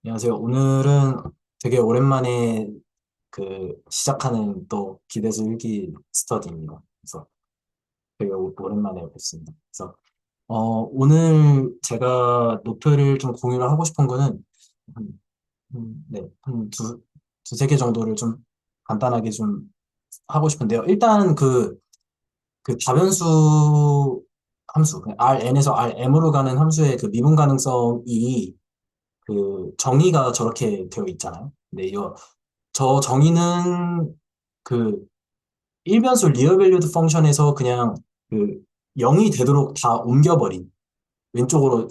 안녕하세요. 오늘은 되게 오랜만에 시작하는 또 기대수 일기 스터디입니다. 그래서 되게 오랜만에 뵙습니다. 그래서 오늘 제가 노트를 좀 공유를 하고 싶은 거는 한, 네, 한 두세 개 정도를 좀 간단하게 좀 하고 싶은데요. 일단 그 다변수 함수, Rn에서 Rm으로 가는 함수의 그 미분 가능성이 그 정의가 저렇게 되어 있잖아요. 근데 저 정의는 그 일변수 리얼 밸류드 펑션에서 그냥 그 0이 되도록 다 옮겨버린 왼쪽으로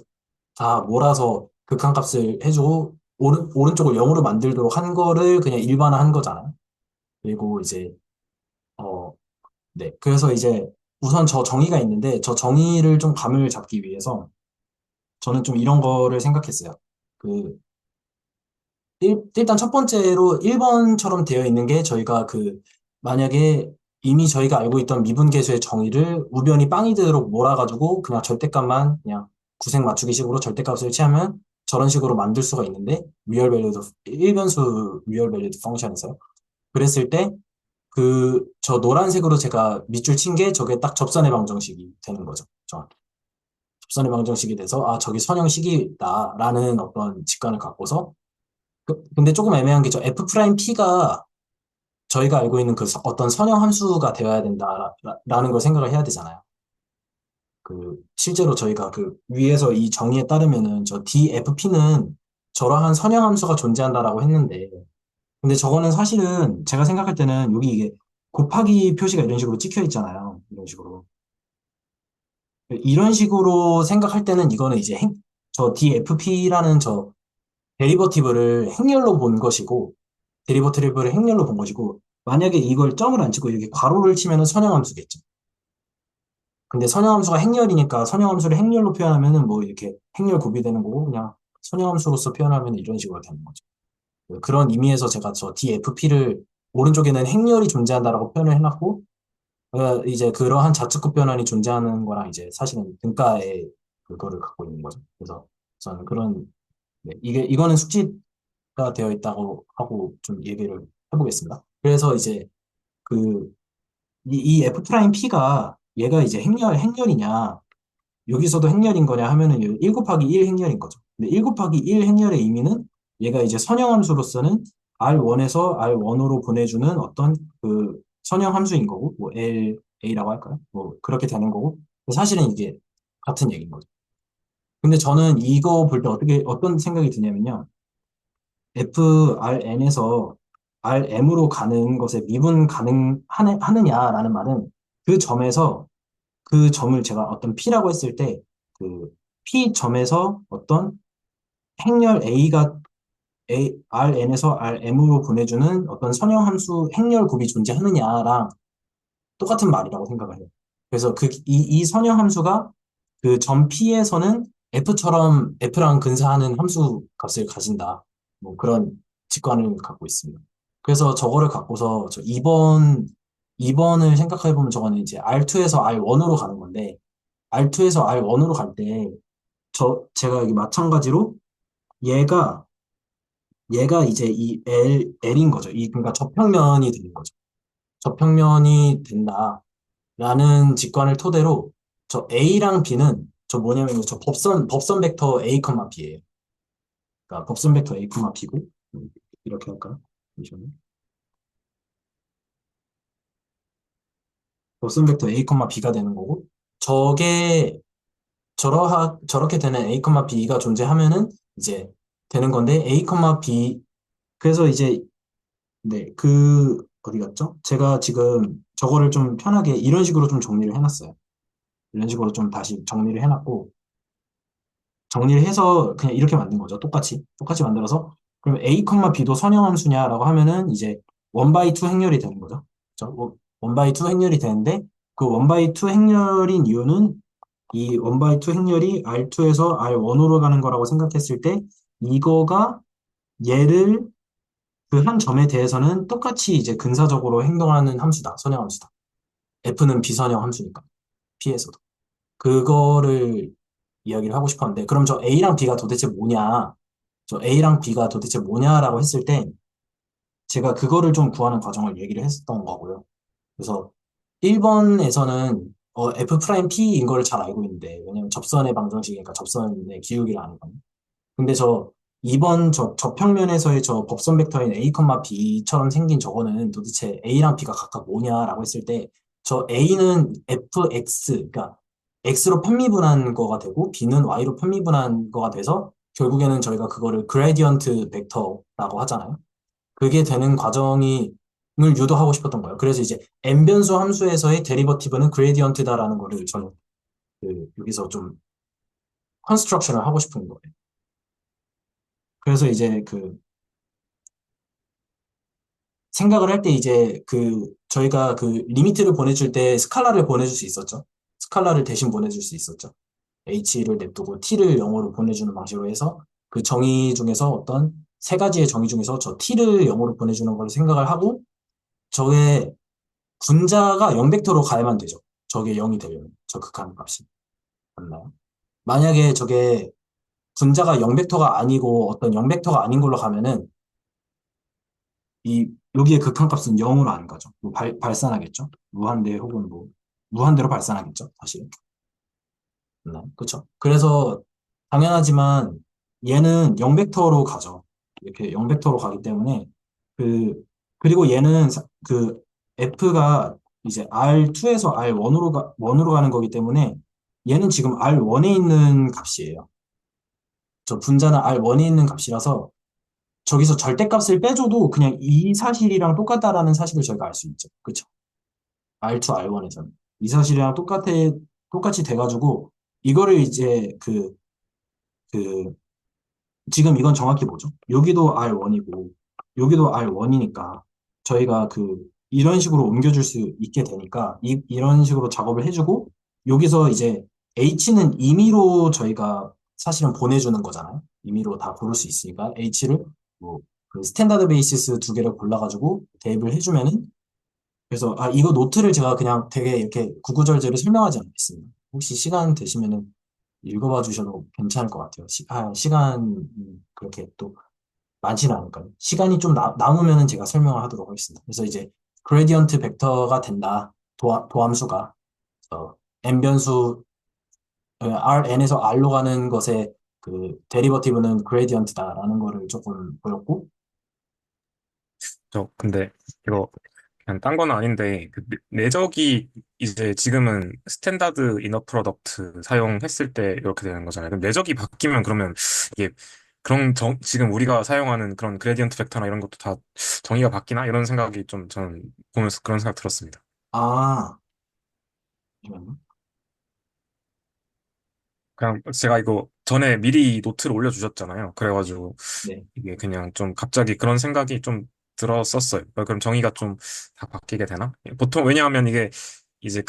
다 몰아서 극한값을 해주고 오른쪽을 0으로 만들도록 한 거를 그냥 일반화한 거잖아요. 그리고 이제 어, 네. 그래서 이제 우선 저 정의가 있는데 저 정의를 좀 감을 잡기 위해서 저는 좀 이런 거를 생각했어요. 그 일단 첫 번째로 1번처럼 되어 있는 게 저희가 만약에 이미 저희가 알고 있던 미분계수의 정의를 우변이 빵이 되도록 몰아가지고 그냥 절대값만 그냥 구색 맞추기식으로 절대값을 취하면 저런 식으로 만들 수가 있는데 리얼 밸류드 1변수 리얼 밸류드 펑션에서요. 그랬을 때 저 노란색으로 제가 밑줄 친 게 저게 딱 접선의 방정식이 되는 거죠. 정확히. 접선의 방정식이 돼서 아 저기 선형식이다라는 어떤 직관을 갖고서 근데 조금 애매한 게 저 F'P가 저희가 알고 있는 어떤 선형 함수가 되어야 된다라는 걸 생각을 해야 되잖아요. 실제로 저희가 위에서 이 정의에 따르면은 저 DFP는 저러한 선형 함수가 존재한다라고 했는데, 근데 저거는 사실은 제가 생각할 때는 여기 이게 곱하기 표시가 이런 식으로 찍혀 있잖아요. 이런 식으로. 이런 식으로 생각할 때는 이거는 이제 저 DFP라는 저 데리버티브를 행렬로 본 것이고, 데리버티브를 행렬로 본 것이고, 만약에 이걸 점을 안 찍고 이렇게 괄호를 치면은 선형함수겠죠. 근데 선형함수가 행렬이니까 선형함수를 행렬로 표현하면은 뭐 이렇게 행렬 곱이 되는 거고, 그냥 선형함수로서 표현하면 이런 식으로 되는 거죠. 그런 의미에서 제가 저 DFP를 오른쪽에는 행렬이 존재한다라고 표현을 해놨고, 이제 그러한 좌측급 변환이 존재하는 거랑 이제 사실은 등가의 그거를 갖고 있는 거죠. 그래서 저는 네, 이거는 숙지가 되어 있다고 하고 좀 얘기를 해보겠습니다. 그래서 이제 그, 이 F 프라임 P가 얘가 이제 행렬이냐, 여기서도 행렬인 거냐 하면은 1 곱하기 1 행렬인 거죠. 근데 1 곱하기 1 행렬의 의미는 얘가 이제 선형함수로서는 R1에서 R1으로 보내주는 어떤 선형함수인 거고, 뭐 A라고 할까요? 뭐 그렇게 되는 거고, 사실은 이게 같은 얘기인 거죠. 근데 저는 이거 볼 때 어떤 생각이 드냐면요. FRN에서 RM으로 가는 것에 미분 가능하느냐라는 말은 그 점에서 그 점을 제가 어떤 P라고 했을 때 그 P 점에서 어떤 행렬 A가 RN에서 RM으로 보내주는 어떤 선형함수 행렬 곱이 존재하느냐랑 똑같은 말이라고 생각을 해요. 그래서 이 선형함수가 그 점 P에서는 F랑 근사하는 함수 값을 가진다. 뭐 그런 직관을 갖고 있습니다. 그래서 저거를 갖고서 저 2번을 생각해 보면 저거는 이제 R2에서 R1으로 가는 건데 R2에서 R1으로 갈 때 제가 여기 마찬가지로 얘가 얘가 이제 이 L인 거죠. 그러니까 접평면이 되는 거죠. 접평면이 된다라는 직관을 토대로 저 A랑 B는 저 뭐냐면 저 법선 벡터 A, B예요. 그러니까 법선 벡터 A, B고 이렇게 할까요? 잠시만요. 법선 벡터 A, B가 되는 거고 저게 저렇게 되는 A, B가 존재하면은 이제 되는 건데 A, B 그래서 이제 네, 어디 갔죠? 제가 지금 저거를 좀 편하게 이런 식으로 좀 정리를 해놨어요. 이런 식으로 좀 다시 정리를 해놨고, 정리를 해서 그냥 이렇게 만든 거죠. 똑같이 만들어서. 그럼 A, B도 선형함수냐라고 하면은 이제 1 by 2 행렬이 되는 거죠. 그죠? 1 by 2 행렬이 되는데, 그 1 by 2 행렬인 이유는 이 1 by 2 행렬이 R2에서 R1으로 가는 거라고 생각했을 때, 이거가 얘를 그 한 점에 대해서는 똑같이 이제 근사적으로 행동하는 함수다. 선형함수다. F는 비선형 함수니까. P에서도. 그거를 이야기를 하고 싶었는데, 그럼 저 A랑 B가 도대체 뭐냐? 저 A랑 B가 도대체 뭐냐라고 했을 때 제가 그거를 좀 구하는 과정을 얘기를 했었던 거고요. 그래서 1번에서는 F 프라임 P인 걸 잘 알고 있는데 왜냐면 접선의 방정식이니까 접선의 기울기를 아는 거예요. 근데 저 2번 저평면에서의 저 법선 벡터인 A, B처럼 생긴 저거는 도대체 A랑 B가 각각 뭐냐라고 했을 때 저 A는 fx, 그러니까 x로 편미분한 거가 되고 B는 y로 편미분한 거가 돼서 결국에는 저희가 그거를 그레디언트 벡터라고 하잖아요. 그게 되는 과정이 을 유도하고 싶었던 거예요. 그래서 이제 n 변수 함수에서의 데리버티브는 그레디언트다라는 거를 저는 여기서 좀 컨스트럭션을 하고 싶은 거예요. 그래서 이제 생각을 할 때 이제 저희가 리미트를 보내줄 때 스칼라를 보내줄 수 있었죠. 스칼라를 대신 보내줄 수 있었죠. h를 냅두고 t를 0으로 보내주는 방식으로 해서 그 정의 중에서 어떤 세 가지의 정의 중에서 저 t를 0으로 보내주는 걸 생각을 하고 저의 분자가 0벡터로 가야만 되죠. 저게 0이 되려면 저 극한 값이 맞나요? 만약에 저게 분자가 0벡터가 아니고 어떤 0벡터가 아닌 걸로 가면은 이 여기에 극한값은 0으로 안 가죠. 뭐 발산하겠죠. 무한대 혹은 뭐 무한대로 발산하겠죠. 사실. 그렇죠. 그래서 당연하지만 얘는 0벡터로 가죠. 이렇게 0벡터로 가기 때문에 그 그리고 얘는 F가 이제 R2에서 R1으로 가는 거기 때문에 얘는 지금 R1에 있는 값이에요. 저 분자는 R1에 있는 값이라서 저기서 절대값을 빼줘도 그냥 이 사실이랑 똑같다라는 사실을 저희가 알 수 있죠. 그쵸? R2, R1에서는. 이 사실이랑 똑같이 돼가지고, 이거를 이제 그, 지금 이건 정확히 뭐죠? 여기도 R1이고, 여기도 R1이니까, 저희가 이런 식으로 옮겨줄 수 있게 되니까, 이런 식으로 작업을 해주고, 여기서 이제 H는 임의로 저희가 사실은 보내주는 거잖아요. 임의로 다 고를 수 있으니까, H를 뭐, 스탠다드 베이시스 두 개를 골라가지고 대입을 해주면은, 그래서, 이거 노트를 제가 그냥 되게 이렇게 구구절절히 설명하지 않겠습니다. 혹시 시간 되시면은 읽어봐 주셔도 괜찮을 것 같아요. 시간, 그렇게 또 많지는 않을까요? 시간이 좀 남으면은 제가 설명을 하도록 하겠습니다. 그래서 이제 그레디언트 벡터가 된다. 도함수가. n 변수, Rn에서 R로 가는 것의 데리버티브는 그레디언트다라는 거를 조금 보였고, 저 근데 이거 그냥 딴 건 아닌데 그 내적이 이제 지금은 스탠다드 이너 프로덕트 사용했을 때 이렇게 되는 거잖아요. 그럼 내적이 바뀌면 그러면 이게 지금 우리가 사용하는 그런 그레디언트 벡터나 이런 것도 다 정의가 바뀌나 이런 생각이 좀 저는 보면서 그런 생각 들었습니다. 아, 잠시만요. 그냥 제가 이거 전에 미리 노트를 올려주셨잖아요. 그래가지고 네. 이게 그냥 좀 갑자기 그런 생각이 좀 들었었어요. 그럼 정의가 좀 다 바뀌게 되나? 보통 왜냐하면 이게 이제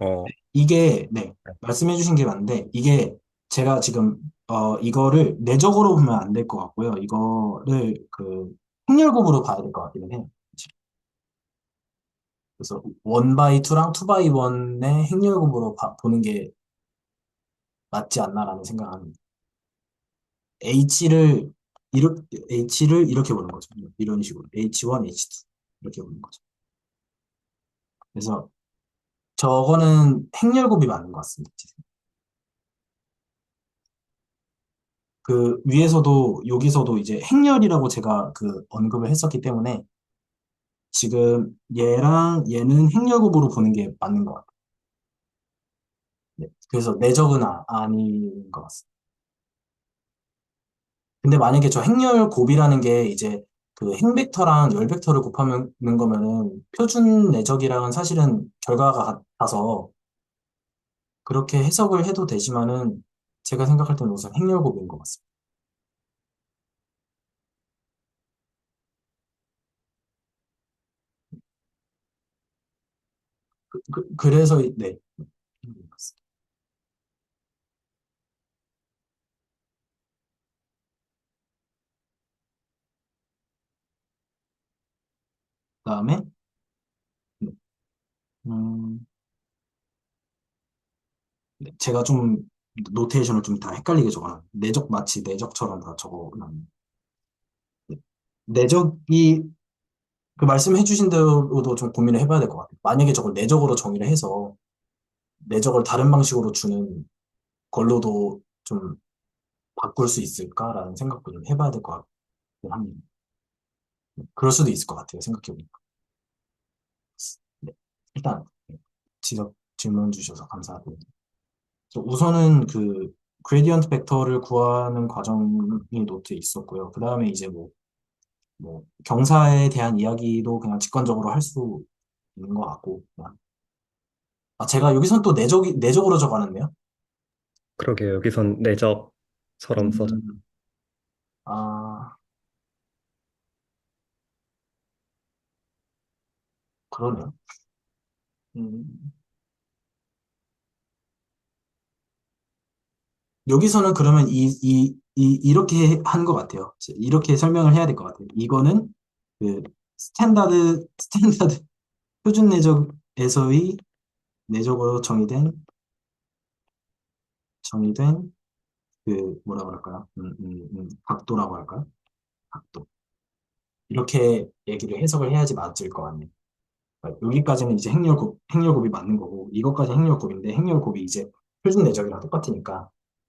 어, 이게, 네, 말씀해 주신 게 맞는데, 이게 제가 지금, 이거를 내적으로 보면 안 될 것 같고요. 이거를 행렬곱으로 봐야 될 것 같기는 해요. 그래서 1 바이 2랑 2 바이 1의 행렬곱으로 보는 게 맞지 않나라는 생각을 합니다. H를, H를 이렇게 보는 거죠. 이런 식으로. H1, H2. 이렇게 보는 거죠. 그래서 저거는 행렬곱이 맞는 것 같습니다. 위에서도 여기서도 이제 행렬이라고 제가 언급을 했었기 때문에 지금 얘랑 얘는 행렬곱으로 보는 게 맞는 것 같아요. 네. 그래서 내적은 아닌 것 같습니다. 근데 만약에 저 행렬곱이라는 게 이제 행벡터랑 열벡터를 곱하는 거면은 표준 내적이랑은 사실은 결과가 같아서 그렇게 해석을 해도 되지만은 제가 생각할 때는 우선 행렬곱인 것 같습니다. 그래서 네. 그다음에 음, 제가 좀 노테이션을 좀 다 헷갈리게 적어놨. 내적 마치 내적처럼 다 적어놨네. 내적이 그 말씀해 주신 대로도 좀 고민을 해봐야 될 것 같아요. 만약에 저걸 내적으로 정의를 해서 내적을 다른 방식으로 주는 걸로도 좀 바꿀 수 있을까라는 생각도 좀 해봐야 될 것 같긴 합니다. 그럴 수도 있을 것 같아요. 생각해보니까. 네. 일단 지적 질문 주셔서 감사하고 우선은 그 그레디언트 벡터를 구하는 과정이 노트에 있었고요. 그 다음에 이제 뭐 경사에 대한 이야기도 그냥 직관적으로 할 수 있는 것 같고 그냥. 아, 제가 여기선 또 내적으로 적어놨네요. 그러게요. 여기선 내적처럼 써져. 음, 아, 그러네요. 음, 여기서는 그러면 이렇게 한 것 같아요. 이렇게 설명을 해야 될 것 같아요. 이거는 그 스탠다드 표준 내적에서의 내적으로 정의된 그 뭐라 그럴까요? 각도라고 할까요? 각도. 이렇게 얘기를 해석을 해야지 맞을 것 같네요. 그러니까 여기까지는 이제 행렬곱이 맞는 거고, 이것까지 행렬곱인데, 행렬곱이 이제 표준 내적이랑 똑같으니까,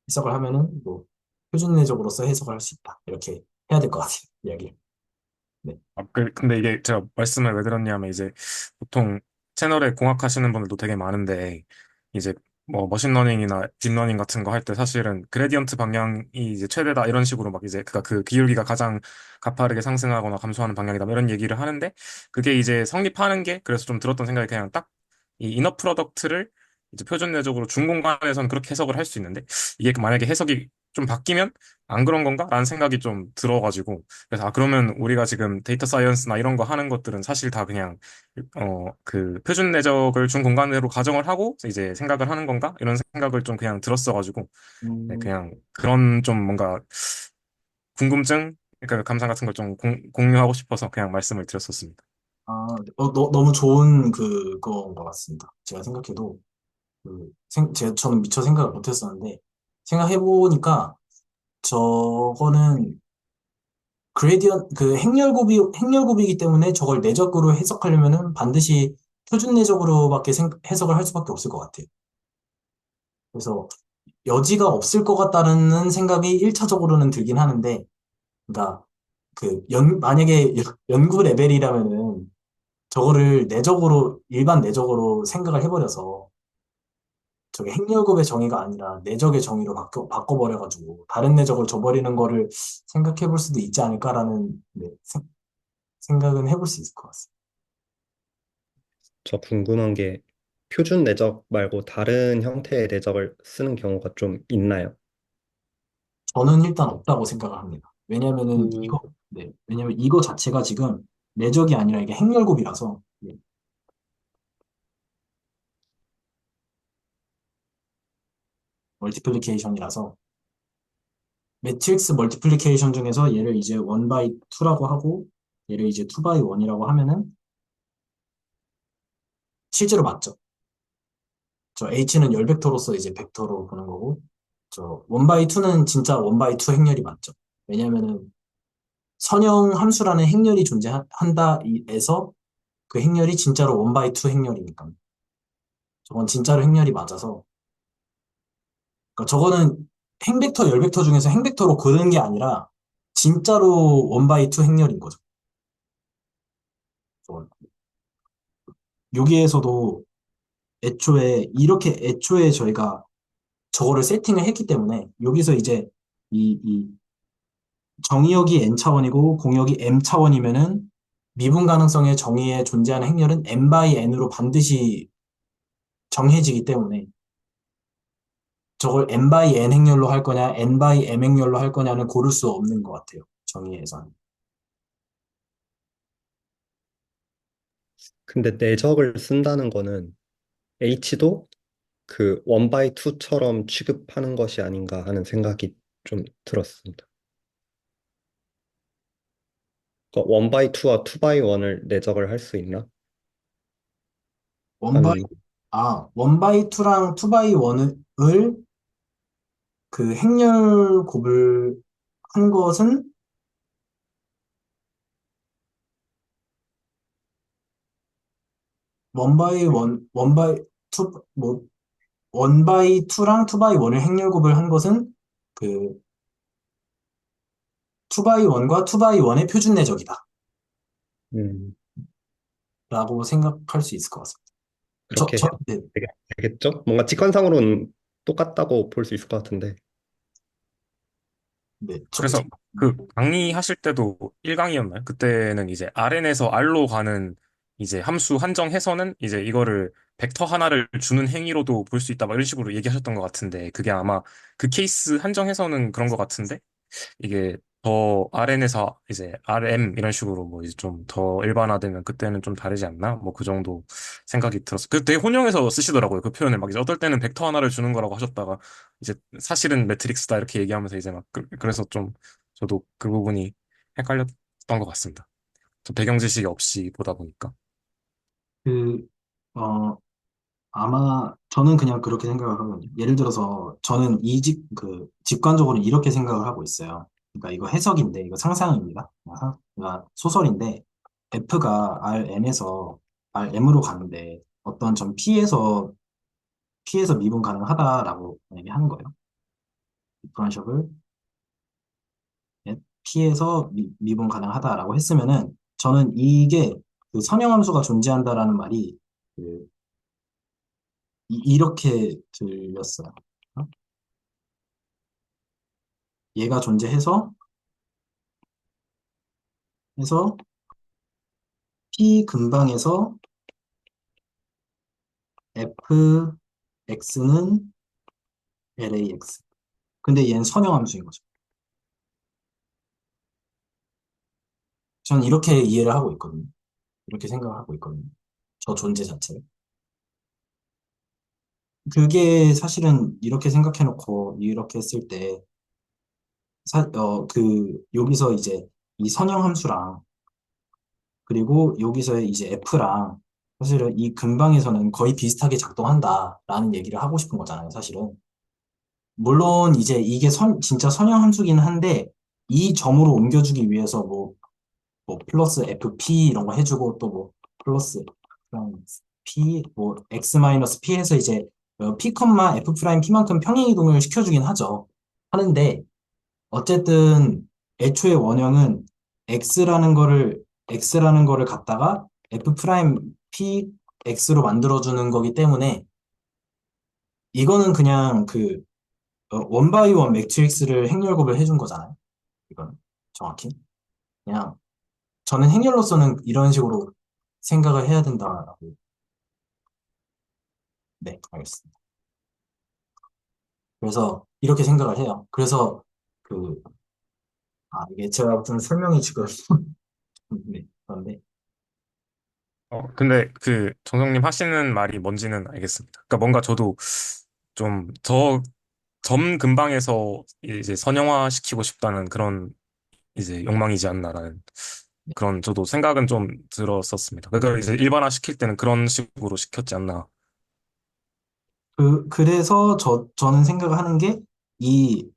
해석을 하면은, 뭐, 표준 내적으로서 해석을 할 수 있다. 이렇게 해야 될 것 같아요. 이야기. 네. 근데 이게 제가 말씀을 왜 드렸냐면 이제 보통 채널에 공학하시는 분들도 되게 많은데 이제 뭐 머신러닝이나 딥러닝 같은 거 할 때 사실은 그레디언트 방향이 이제 최대다 이런 식으로 막 이제 그 기울기가 가장 가파르게 상승하거나 감소하는 방향이다 뭐 이런 얘기를 하는데 그게 이제 성립하는 게 그래서 좀 들었던 생각이 그냥 딱 이 이너 프로덕트를 이제 표준 내적으로 준 공간에서는 그렇게 해석을 할 수 있는데 이게 만약에 해석이 좀 바뀌면 안 그런 건가? 라는 생각이 좀 들어가지고 그래서 아 그러면 우리가 지금 데이터 사이언스나 이런 거 하는 것들은 사실 다 그냥 그 표준 내적을 준 공간으로 가정을 하고 이제 생각을 하는 건가? 이런 생각을 좀 그냥 들었어가지고 네, 음, 그냥 그런 좀 뭔가 궁금증, 그러니까 감상 같은 걸 좀 공유하고 싶어서 그냥 말씀을 드렸었습니다. 너무 좋은 그거인 것 같습니다. 제가 생각해도, 저는 미처 생각을 못 했었는데, 생각해보니까, 저거는 행렬곱이기 때문에 저걸 내적으로 해석하려면은 반드시 표준 내적으로밖에 해석을 할 수밖에 없을 것 같아요. 그래서 여지가 없을 것 같다는 생각이 1차적으로는 들긴 하는데, 그러니까 만약에 연구 레벨이라면은 저거를 일반 내적으로 생각을 해버려서 저게 행렬급의 정의가 아니라 내적의 정의로 바꿔버려가지고 다른 내적을 줘버리는 거를 생각해 볼 수도 있지 않을까라는 네, 생각은 해볼 수 있을 것 같습니다. 저 궁금한 게 표준 내적 말고 다른 형태의 내적을 쓰는 경우가 좀 있나요? 저는 일단 없다고 생각을 합니다. 음, 왜냐면 이거 자체가 지금 내적이 아니라 이게 행렬급이라서 멀티플리케이션이라서 매트릭스 멀티플리케이션 중에서 얘를 이제 1 by 2라고 하고 얘를 이제 2 by 1이라고 하면은 실제로 맞죠. 저 H는 열 벡터로서 이제 벡터로 보는 거고 저 1 by 2는 진짜 1 by 2 행렬이 맞죠. 왜냐면은 선형 함수라는 행렬이 존재한다에서 그 행렬이 진짜로 1 by 2 행렬이니까 저건 진짜로 행렬이 맞아서 그러니까 저거는 행벡터 열 벡터 중에서 행벡터로 그는 게 아니라 진짜로 1 by 2 행렬인 거죠. 저건. 여기에서도 애초에 저희가 저거를 세팅을 했기 때문에 여기서 이제 이 정의역이 n 차원이고 공역이 m 차원이면은 미분 가능성의 정의에 존재하는 행렬은 n by n으로 반드시 정해지기 때문에 저걸 n by n 행렬로 할 거냐 n by m 행렬로 할 거냐는 고를 수 없는 것 같아요. 정의에서는. 근데 내적을 쓴다는 거는 H도 그 원 바이 투처럼 취급하는 것이 아닌가 하는 생각이 좀 들었습니다. 그러니까 원 바이 투와 투 바이 원을 내적을 할 수 있나 원 바이 하는. 원 바이 투랑 투 바이 원을 그 행렬 곱을 한 것은 원 바이 투, 뭐, 원 바이 투랑 투 바이 원을 행렬 곱을 한 것은 그 투 바이 원과 투 바이 원의 표준 내적이다. 음, 라고 생각할 수 있을 것 같습니다. 그렇게 해도 네, 되겠죠? 뭔가 직관상으로는 똑같다고 볼 수 있을 것 같은데. 네, 그래서 그 강의하실 때도 1강이었나요? 그때는 이제 RN에서 R로 가는 이제 함수 한정해서는 이제 이거를 벡터 하나를 주는 행위로도 볼 수 있다, 막 이런 식으로 얘기하셨던 것 같은데, 그게 아마 그 케이스 한정해서는 그런 것 같은데, 이게 더 RN에서 이제 RM 이런 식으로 뭐 이제 좀 더 일반화되면 그때는 좀 다르지 않나? 뭐 그 정도 생각이 들었어. 그 되게 혼용해서 쓰시더라고요. 그 표현을 막 이제 어떨 때는 벡터 하나를 주는 거라고 하셨다가 이제 사실은 매트릭스다 이렇게 얘기하면서 이제 막 그래서 좀 저도 그 부분이 헷갈렸던 것 같습니다. 좀 배경 지식이 없이 보다 보니까. 그, 어, 아마 저는 그냥 그렇게 생각을 하거든요. 예를 들어서 저는 직관적으로 이렇게 생각을 하고 있어요. 그러니까 이거 해석인데, 이거 상상입니다. 그러니까 소설인데, F가 RN에서 RM으로 가는데 어떤 점 P에서 미분 가능하다라고 만약에 하는 거예요. 디퍼런셜을 P에서 미분 가능하다라고 했으면은 저는 이게 그 선형함수가 존재한다라는 말이 그 이렇게 들렸어요. 어? 얘가 존재해서 해서 P 근방에서 fx는 lax. 근데 얘는 선형함수인 거죠. 저는 이렇게 이해를 하고 있거든요. 이렇게 생각을 하고 있거든요. 저 존재 자체를. 그게 사실은 이렇게 생각해놓고 이렇게 했을 때, 여기서 이제 이 선형함수랑 그리고 여기서의 이제 f랑 사실은 이 근방에서는 거의 비슷하게 작동한다라는 얘기를 하고 싶은 거잖아요, 사실은. 물론 이제 이게 진짜 선형 함수기는 한데 이 점으로 옮겨주기 위해서 뭐 플러스 fp 이런 거 해주고 또 뭐 플러스 그냥 p 뭐 x 마이너스 p 해서 이제 p f 프라임 p만큼 평행 이동을 시켜주긴 하죠. 하는데 어쨌든 애초에 원형은 x라는 거를 갖다가 f 프라임 p x로 만들어주는 거기 때문에 이거는 그냥 원바이 원 매트릭스를 행렬곱을 해준 거잖아요. 이건 정확히. 그냥 저는 행렬로서는 이런 식으로 생각을 해야 된다라고. 네, 알겠습니다. 그래서 이렇게 생각을 해요. 그래서 그, 이게 제가 좀 설명이 지금, 네, 그런데, 근데 그 정성님 하시는 말이 뭔지는 알겠습니다. 그러니까 뭔가 저도 좀 더 점 근방에서 이제 선형화 시키고 싶다는 그런 이제 욕망이지 않나라는 그런 저도 생각은 좀 들었었습니다. 그러니까 이제 일반화 시킬 때는 그런 식으로 시켰지 않나. 그래서 저는 생각을 하는 게, 이,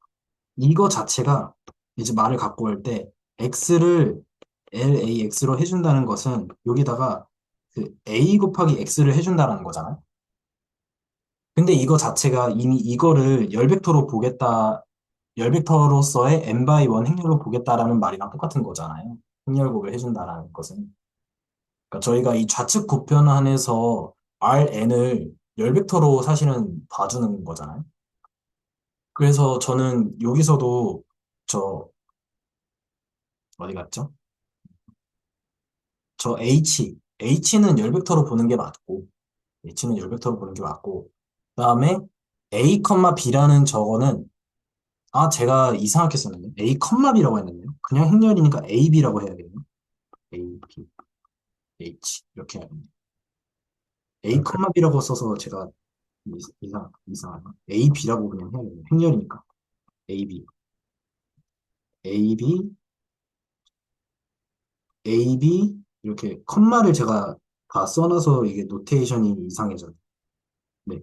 이거 자체가 이제 말을 갖고 올 때, x를 lax로 해준다는 것은 여기다가 a 곱하기 x를 해준다는 거잖아요. 근데 이거 자체가 이미 이거를 열벡터로서의 n 바이 1 행렬로 보겠다라는 말이랑 똑같은 거잖아요. 행렬곱을 해준다라는 것은. 그러니까 저희가 이 좌측 보편환에서 Rn을 열벡터로 사실은 봐주는 거잖아요. 그래서 저는 여기서도 저, 어디 갔죠? 저 H는 열벡터로 보는 게 맞고, H는 열벡터로 보는 게 맞고, 그다음에 A, B라는 저거는 제가 이상하게 썼네요. A, B라고 했네요. 그냥 행렬이니까 AB라고 해야겠네요. A, B, H 이렇게 해야겠네요. A, 그래. B라고 써서 제가 이상하나? AB라고 그냥 해야겠네요. 행렬이니까. AB, AB, AB 이렇게 컴마를 제가 다 써놔서 이게 노테이션이 이상해져요. 네.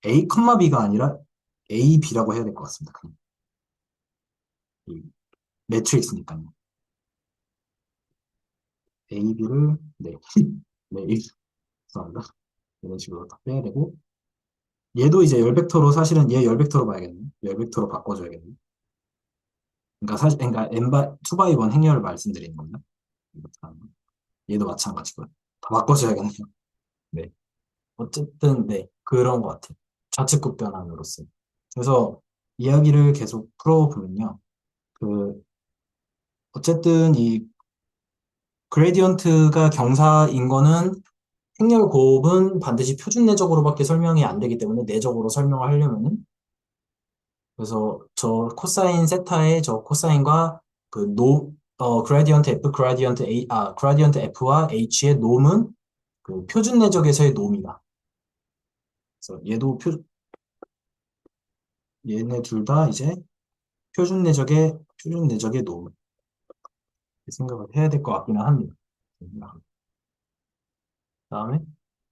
A, B가 아니라 AB라고 해야 될 것 같습니다. 그냥. 이 매트릭스니까요. A, B를, 네, 네, 죄송합니다. 이런 식으로 딱 빼야 되고, 얘도 이제 열벡터로 사실은 얘 열벡터로 봐야겠네. 열벡터로 바꿔줘야겠네. 그러니까 사실, 그러니까 n 2x1 행렬을 말씀드리는 겁니다. 얘도 마찬가지고요. 다 바꿔줘야겠네요. 네. 어쨌든, 네, 그런 것 같아요. 좌측국 변환으로서. 그래서 이야기를 계속 풀어보면요. 그, 어쨌든 이 그레디언트가 경사인 거는 행렬 곱은 반드시 표준 내적으로밖에 설명이 안 되기 때문에 내적으로 설명을 하려면은 그래서 저 코사인 세타의 저 코사인과 그레디언트 F, 그레디언트 A, 그레디언트 F와 H의 놈은 그 표준 내적에서의 놈이다. 그래서 얘네 둘 다 이제 표준 내적의 놈 생각을 해야 될 것 같기는 합니다. 그다음에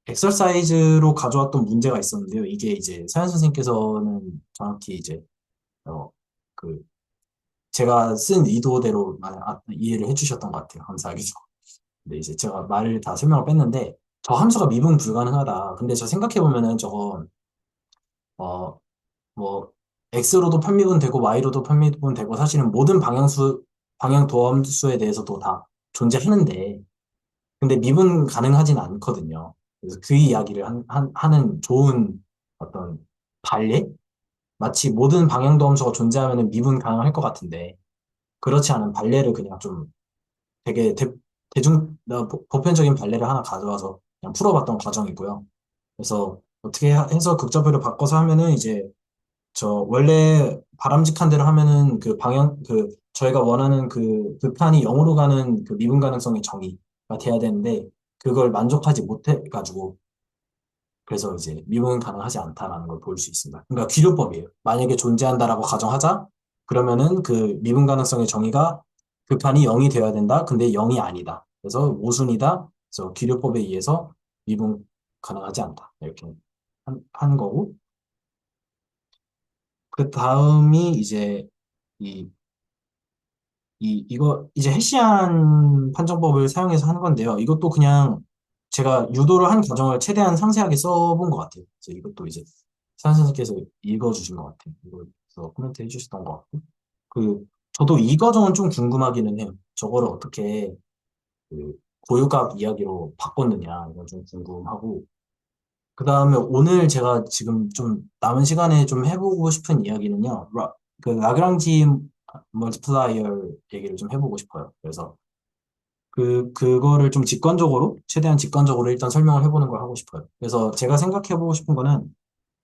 엑서사이즈로 가져왔던 문제가 있었는데요. 이게 이제 사연 선생님께서는 정확히 이제 어, 그 제가 쓴 의도대로 이해를 해주셨던 것 같아요. 감사하게도. 근데 이제 제가 말을 다 설명을 뺐는데 저 함수가 미분 불가능하다. 근데 저 생각해보면은 저거 어, 뭐 x로도 편미분 되고 y로도 편미분 되고 사실은 모든 방향 도함수에 대해서도 다 존재하는데 근데 미분 가능하진 않거든요. 그래서 그 이야기를 하는 좋은 어떤 발례? 마치 모든 방향 도함수가 존재하면 미분 가능할 것 같은데 그렇지 않은 발례를 그냥 좀 되게 보편적인 발레를 하나 가져와서 그냥 풀어봤던 과정이고요. 그래서 어떻게 해서 극좌표를 바꿔서 하면은 이제 저 원래 바람직한 대로 하면은 저희가 원하는 그 극한이 0으로 가는 그 미분 가능성의 정의가 돼야 되는데 그걸 만족하지 못해가지고 그래서 이제 미분 가능하지 않다라는 걸 볼 수 있습니다. 그러니까 귀료법이에요. 만약에 존재한다라고 가정하자 그러면은 그 미분 가능성의 정의가 극한이 0이 되어야 된다. 근데 0이 아니다. 그래서 모순이다. 그래서 귀료법에 의해서 미분 가능하지 않다. 이렇게 한 거고 그 다음이 이제 이 이거 이제 해시안 판정법을 사용해서 하는 건데요. 이것도 그냥 제가 유도를 한 과정을 최대한 상세하게 써본 것 같아요. 그래서 이것도 이제 산 선생님께서 읽어주신 것 같아요. 이거서 코멘트 해주셨던 것 같고. 저도 이 과정은 좀 궁금하기는 해요. 저거를 어떻게 그 고유값 이야기로 바꿨느냐, 이건 좀 궁금하고. 그 다음에 오늘 제가 지금 좀 남은 시간에 좀 해보고 싶은 이야기는요. 그 라그랑지 멀티플라이어 얘기를 좀 해보고 싶어요. 그래서 그거를 좀 최대한 직관적으로 일단 설명을 해보는 걸 하고 싶어요. 그래서 제가 생각해보고 싶은 거는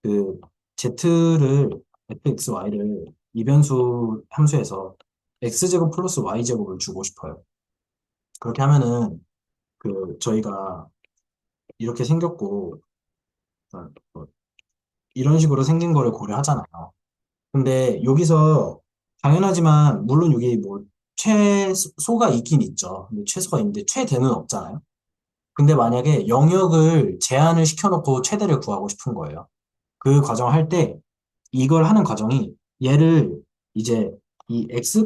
그 Z를, fx, y를 이변수 함수에서 x제곱 플러스 y제곱을 주고 싶어요. 그렇게 하면은 저희가 이렇게 생겼고, 뭐 이런 식으로 생긴 거를 고려하잖아요. 근데 여기서 당연하지만 물론 여기 뭐 최소가 있긴 있죠. 근데 최소가 있는데 최대는 없잖아요. 근데 만약에 영역을 제한을 시켜놓고 최대를 구하고 싶은 거예요. 그 과정을 할 때 이걸 하는 과정이 얘를 이제 이 x,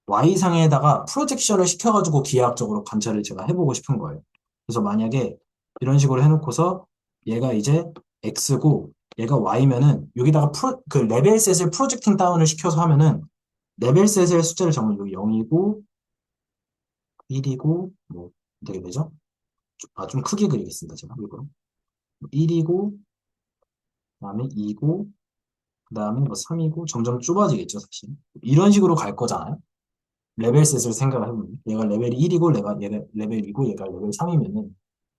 y 상에다가 프로젝션을 시켜가지고 기하학적으로 관찰을 제가 해보고 싶은 거예요. 그래서 만약에 이런 식으로 해놓고서 얘가 이제 x고 얘가 y면은 여기다가 그 레벨셋을 프로젝팅 다운을 시켜서 하면은 레벨셋의 숫자를 정하면 여기 0이고 1이고 뭐 되게 되죠? 좀 크게 그리겠습니다. 제가 일부러 1이고 그다음에 2고 그다음에 뭐 3이고 점점 좁아지겠죠, 사실. 이런 식으로 갈 거잖아요. 레벨셋을 생각을 해보면 얘가 레벨이 1이고 얘가 레벨 2고 얘가 레벨 3이면은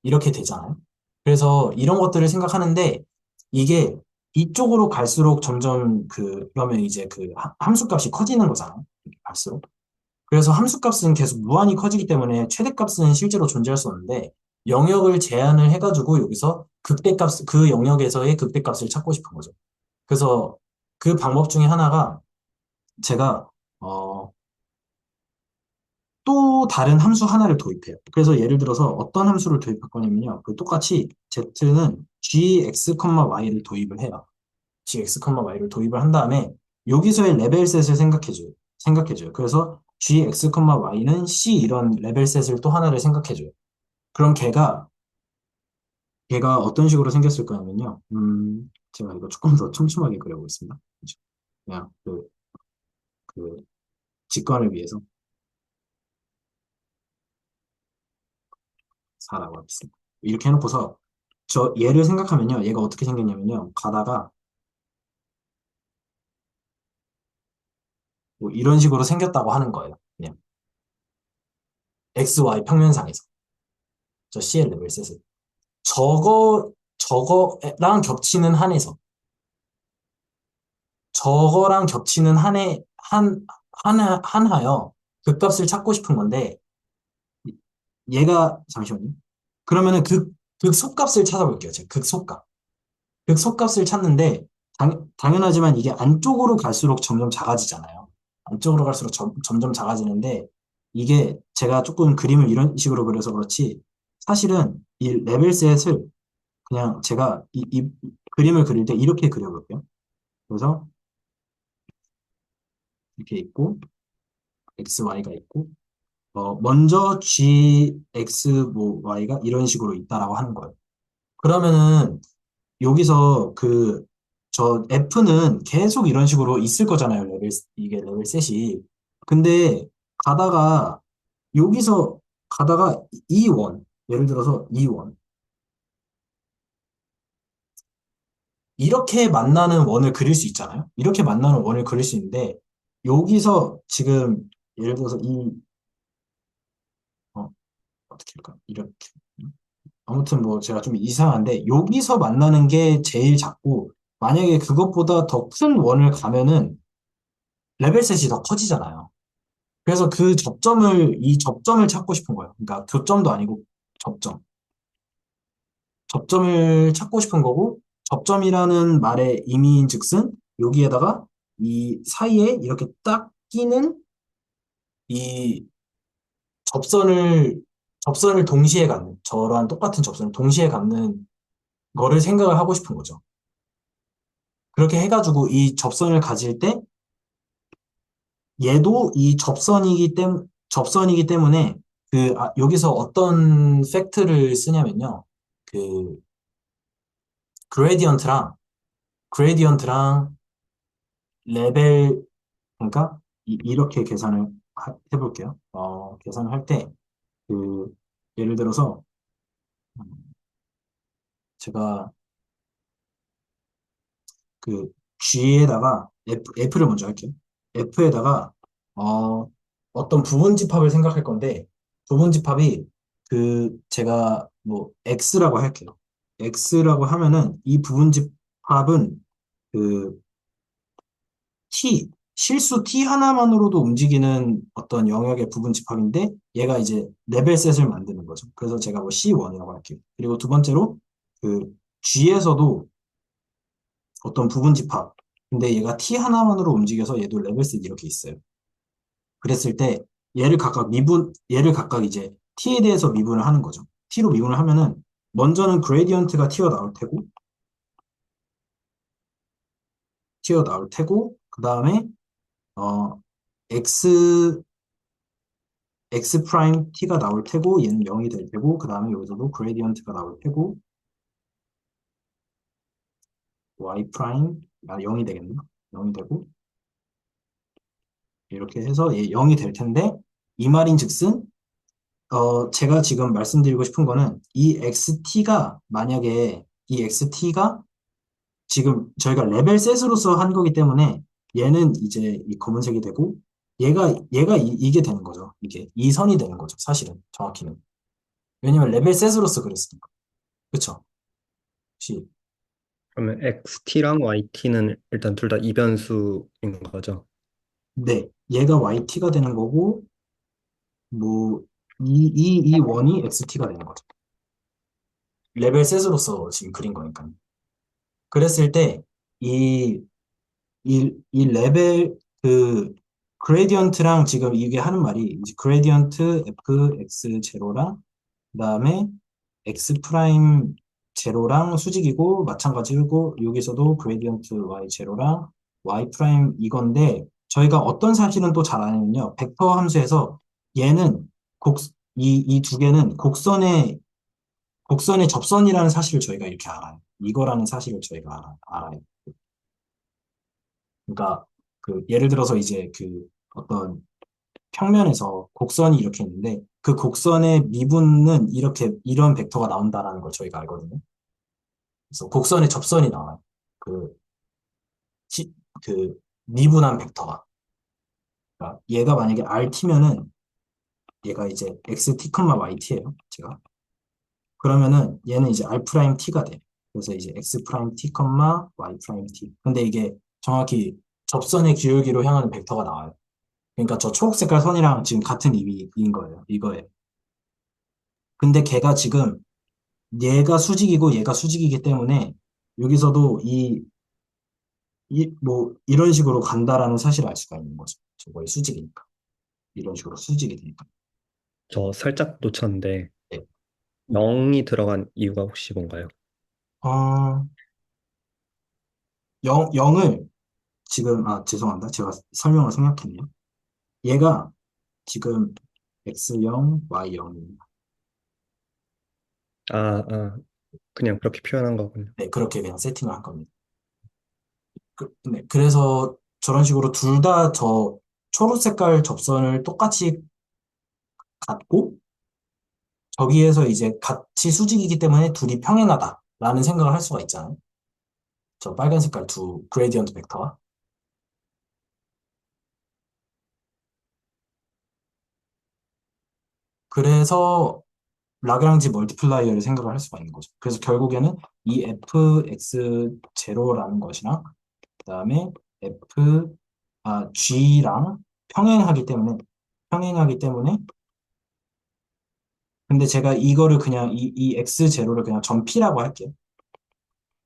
이렇게 되잖아요. 그래서 이런 것들을 생각하는데 이게 이쪽으로 갈수록 점점 그러면 이제 그 함수값이 커지는 거잖아요. 이렇게 갈수록. 그래서 함수값은 계속 무한히 커지기 때문에 최대값은 실제로 존재할 수 없는데 영역을 제한을 해가지고 여기서 그 영역에서의 극대값을 찾고 싶은 거죠. 그래서 그 방법 중에 하나가 제가 어, 또 다른 함수 하나를 도입해요. 그래서 예를 들어서 어떤 함수를 도입할 거냐면요. 똑같이 z는 gx, y를 도입을 해요. gx, y를 도입을 한 다음에 여기서의 레벨셋을 생각해줘요. 그래서 gx, y는 c 이런 레벨셋을 또 하나를 생각해줘요. 그럼 걔가 어떤 식으로 생겼을 거냐면요. 제가 이거 조금 더 촘촘하게 그려보겠습니다. 그냥 그 직관을 위해서 4라고 하겠습니다. 이렇게 해놓고서 저 얘를 생각하면요. 얘가 어떻게 생겼냐면요. 가다가 뭐 이런 식으로 생겼다고 하는 거예요. 그냥 XY 평면상에서 저 CL 레벨셋을 저거랑 겹치는 한에서 저거랑 겹치는 한하여 그 값을 찾고 싶은 건데 얘가 잠시만요. 그러면은 극소값을 찾아볼게요. 제가 극소값. 극소값을 찾는데 당연하지만 이게 안쪽으로 갈수록 점점 작아지잖아요. 안쪽으로 갈수록 점점 작아지는데 이게 제가 조금 그림을 이런 식으로 그려서 그렇지 사실은 이 레벨셋을 그냥 제가 이 그림을 그릴 때 이렇게 그려볼게요. 그래서 이렇게 있고 x, y가 있고 먼저 g, x, 뭐 y가 이런 식으로 있다라고 하는 거예요. 그러면은 여기서 저 F는 계속 이런 식으로 있을 거잖아요. 이게 레벨셋이. 근데 가다가, 여기서 가다가 이 원, 예를 들어서 이 원. 이렇게 만나는 원을 그릴 수 있잖아요. 이렇게 만나는 원을 그릴 수 있는데, 여기서 지금, 예를 들어서 어떻게 할까? 이렇게. 아무튼 뭐 제가 좀 이상한데, 여기서 만나는 게 제일 작고, 만약에 그것보다 더 큰 원을 가면은 레벨셋이 더 커지잖아요. 그래서 이 접점을 찾고 싶은 거예요. 그러니까 교점도 아니고 접점. 접점을 찾고 싶은 거고, 접점이라는 말의 의미인즉슨 여기에다가 이 사이에 이렇게 딱 끼는 이 접선을, 접선을 동시에 갖는, 저랑 똑같은 접선을 동시에 갖는 거를 생각을 하고 싶은 거죠. 그렇게 해가지고 이 접선을 가질 때 얘도 이 접선이기 때문에 여기서 어떤 팩트를 쓰냐면요. 그 그레디언트랑 그레디언트랑 레벨 그러니까 이렇게 계산을 해볼게요. 계산을 할 때 그 예를 들어서 음, 제가 그 G에다가 F를 먼저 할게요. F에다가 어, 어떤 부분집합을 생각할 건데 부분집합이 제가 뭐 X라고 할게요. X라고 하면은 이 부분집합은 그 실수 T 하나만으로도 움직이는 어떤 영역의 부분집합인데 얘가 이제 레벨셋을 만드는 거죠. 그래서 제가 뭐 C1이라고 할게요. 그리고 두 번째로 그 G에서도 어떤 부분 집합. 근데 얘가 T 하나만으로 움직여서 얘도 레벨셋 이렇게 있어요. 그랬을 때 얘를 각각 이제 T에 대해서 미분을 하는 거죠. T로 미분을 하면은 먼저는 그레디언트가 튀어나올 테고 그 다음에 어 X X 프라임 T가 나올 테고 얘는 0이 될 테고 그 다음에 여기서도 그레디언트가 나올 테고 Y 프라임 0이 되겠네. 0이 되고 이렇게 해서 얘 0이 될 텐데 이 말인즉슨 제가 지금 말씀드리고 싶은 거는 이 XT가 지금 저희가 레벨 셋으로서 한 거기 때문에 얘는 이제 이 검은색이 되고 얘가 이게 되는 거죠. 이 선이 되는 거죠. 사실은 정확히는. 왜냐면 레벨 셋으로서 그랬으니까. 그쵸? 혹시 그러면 XT랑 YT는 일단 둘 다 이변수인 거죠. 네. 얘가 YT가 되는 거고 뭐 이 원이 XT가 되는 거죠. 레벨 셋으로서 지금 그린 거니까. 그랬을 때 이 이 레벨 그레디언트랑 지금 이게 하는 말이 이제 그레디언트 fx 제로랑 그다음에 x 프라임 제로랑 수직이고 마찬가지고 여기서도 그레디언트 y 제로랑 y 프라임 이건데 저희가 어떤 사실은 또 잘 아냐면요. 벡터 함수에서 얘는 이 두 개는 곡선의 접선이라는 사실을 저희가 이렇게 알아요. 이거라는 사실을 저희가 알아요. 그러니까 그 예를 들어서 이제 그 어떤 평면에서 곡선이 이렇게 있는데 그 곡선의 미분은 이렇게 이런 벡터가 나온다라는 걸 저희가 알거든요. 그래서 곡선의 접선이 나와요. 그, 시- 그 미분한 벡터가. 그러니까 얘가 만약에 rt면은 얘가 이제 xt, yt예요. 제가. 그러면은 얘는 이제 r 프라임 t가 돼. 그래서 이제 x 프라임 t, y 프라임 t. 근데 이게 정확히 접선의 기울기로 향하는 벡터가 나와요. 그러니까 저 초록 색깔 선이랑 지금 같은 의미인 거예요. 이거예요. 근데 걔가 지금 얘가 수직이고 얘가 수직이기 때문에 여기서도 뭐 이런 식으로 간다라는 사실을 알 수가 있는 거죠. 저거의 수직이니까. 이런 식으로 수직이 되니까. 저 살짝 놓쳤는데 네. 0이 들어간 이유가 혹시 뭔가요? 어, 0을 지금, 죄송합니다. 제가 설명을 생략했네요. 얘가 지금 x0, y0입니다. 그냥 그렇게 표현한 거군요. 네, 그렇게 그냥 세팅을 한 겁니다. 네, 그래서 저런 식으로 둘 다 저 초록 색깔 접선을 똑같이 갖고 저기에서 이제 같이 수직이기 때문에 둘이 평행하다라는 생각을 할 수가 있잖아요. 저 빨간 색깔 두 그레디언트 벡터가. 그래서 라그랑지 멀티플라이어를 생각을 할 수가 있는 거죠. 그래서 결국에는 이 fx0라는 것이랑 그다음에 g랑 평행하기 때문에 평행하기 때문에 근데 제가 이거를 그냥 이 x0를 그냥 점 p라고 할게요.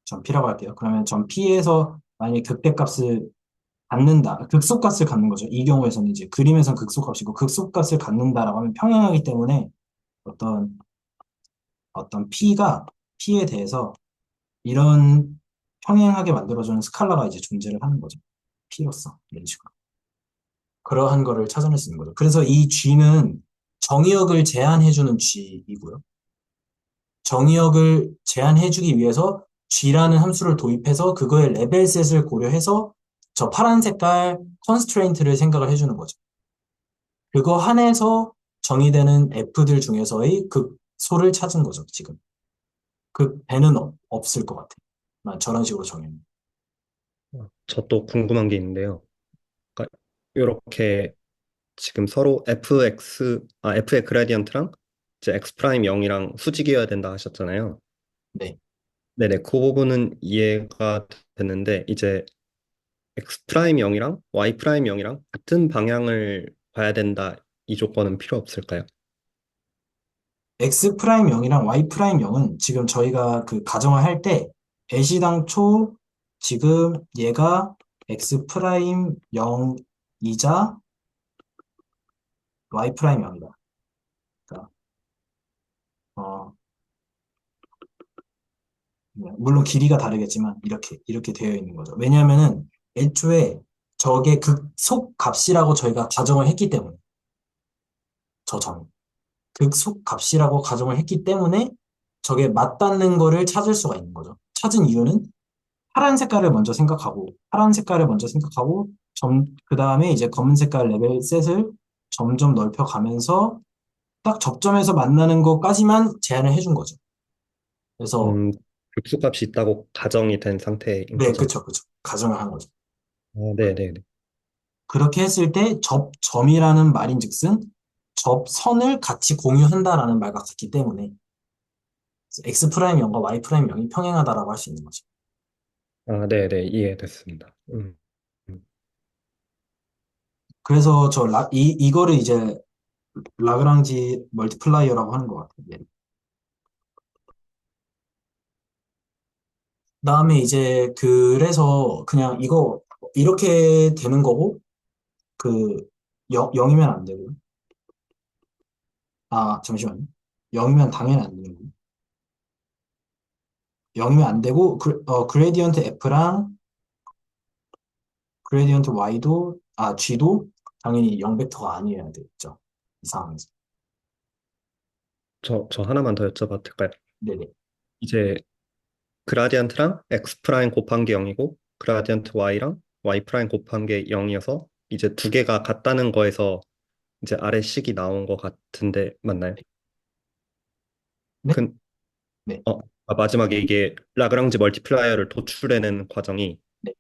점 p라고 할게요. 그러면 점 p에서 만약에 극대값을 갖는다. 극소값을 갖는 거죠. 이 경우에서는 이제 그림에선 극소값이고 극소값을 갖는다라고 하면 평행하기 때문에 어떤 P에 대해서 이런 평행하게 만들어주는 스칼라가 이제 존재를 하는 거죠. P로서. 이런 식으로. 그러한 거를 찾아낼 수 있는 거죠. 그래서 이 G는 정의역을 제한해주는 G이고요. 정의역을 제한해주기 위해서 G라는 함수를 도입해서 그거의 레벨셋을 고려해서 저 파란 색깔 컨스트레인트를 생각을 해주는 거죠. 그거 한해서 정의되는 F들 중에서의 극소를 찾은 거죠, 지금. 배는 없을 것 같아요. 저런 식으로 정의는. 저 또 궁금한 게 있는데요. 그러니까 이렇게 지금 서로 f의 그라디언트랑 이제 x 프라임 0이랑 수직이어야 된다 하셨잖아요. 네. 네네, 그 부분은 이해가 됐는데 이제 x 프라임 0이랑 y 프라임 0이랑 같은 방향을 봐야 된다. 이 조건은 필요 없을까요? X 프라임 0이랑 Y 프라임 0은 지금 저희가 그 가정을 할 때 애시당초 지금 얘가 X 프라임 0이자 Y 프라임 0이다. 그러니까 어, 물론 길이가 다르겠지만 이렇게 되어 있는 거죠. 왜냐하면은 애초에 저게 극속 값이라고 저희가 가정을 했기 때문에 저 점. 극속 값이라고 가정을 했기 때문에 저게 맞닿는 거를 찾을 수가 있는 거죠. 찾은 이유는 파란 색깔을 먼저 생각하고, 그 다음에 이제 검은 색깔 레벨 셋을 점점 넓혀가면서 딱 접점에서 만나는 것까지만 제한을 해준 거죠. 그래서, 음, 극소값이 있다고 가정이 된 상태인 네, 거죠. 그쵸, 그쵸. 가정을 한 거죠. 네네네. 그렇게 했을 때 접점이라는 말인즉슨 접선을 같이 공유한다라는 말과 같기 때문에 x 프라임 0과 y 프라임 0이 평행하다라고 할 수 있는 거죠. 네네, 이해됐습니다. 음. 그래서 이거를 이제 라그랑지 멀티플라이어라고 하는 것 같아요. 예. 그다음에 이제 그래서 그냥 이거 이렇게 되는 거고 그 0이면 안 되고요. 잠시만요. 0이면 당연히 안 되는 거고. 0이면 안 되고 그레디언트 F랑 그레디언트 Y도, G도 당연히 0벡터가 아니어야 되겠죠. 이 상황에서. 저 하나만 더 여쭤봐도 될까요? 네네. 이제 그라디언트랑 x 프라임 곱한 게 0이고 그라디언트 y랑 y 프라임 곱한 게 0이어서 이제 두 개가 같다는 거에서 이제 아래 식이 나온 것 같은데 맞나요? 네? 그, 네. 마지막에 이게 라그랑지 멀티플라이어를 도출해내는 과정이 네.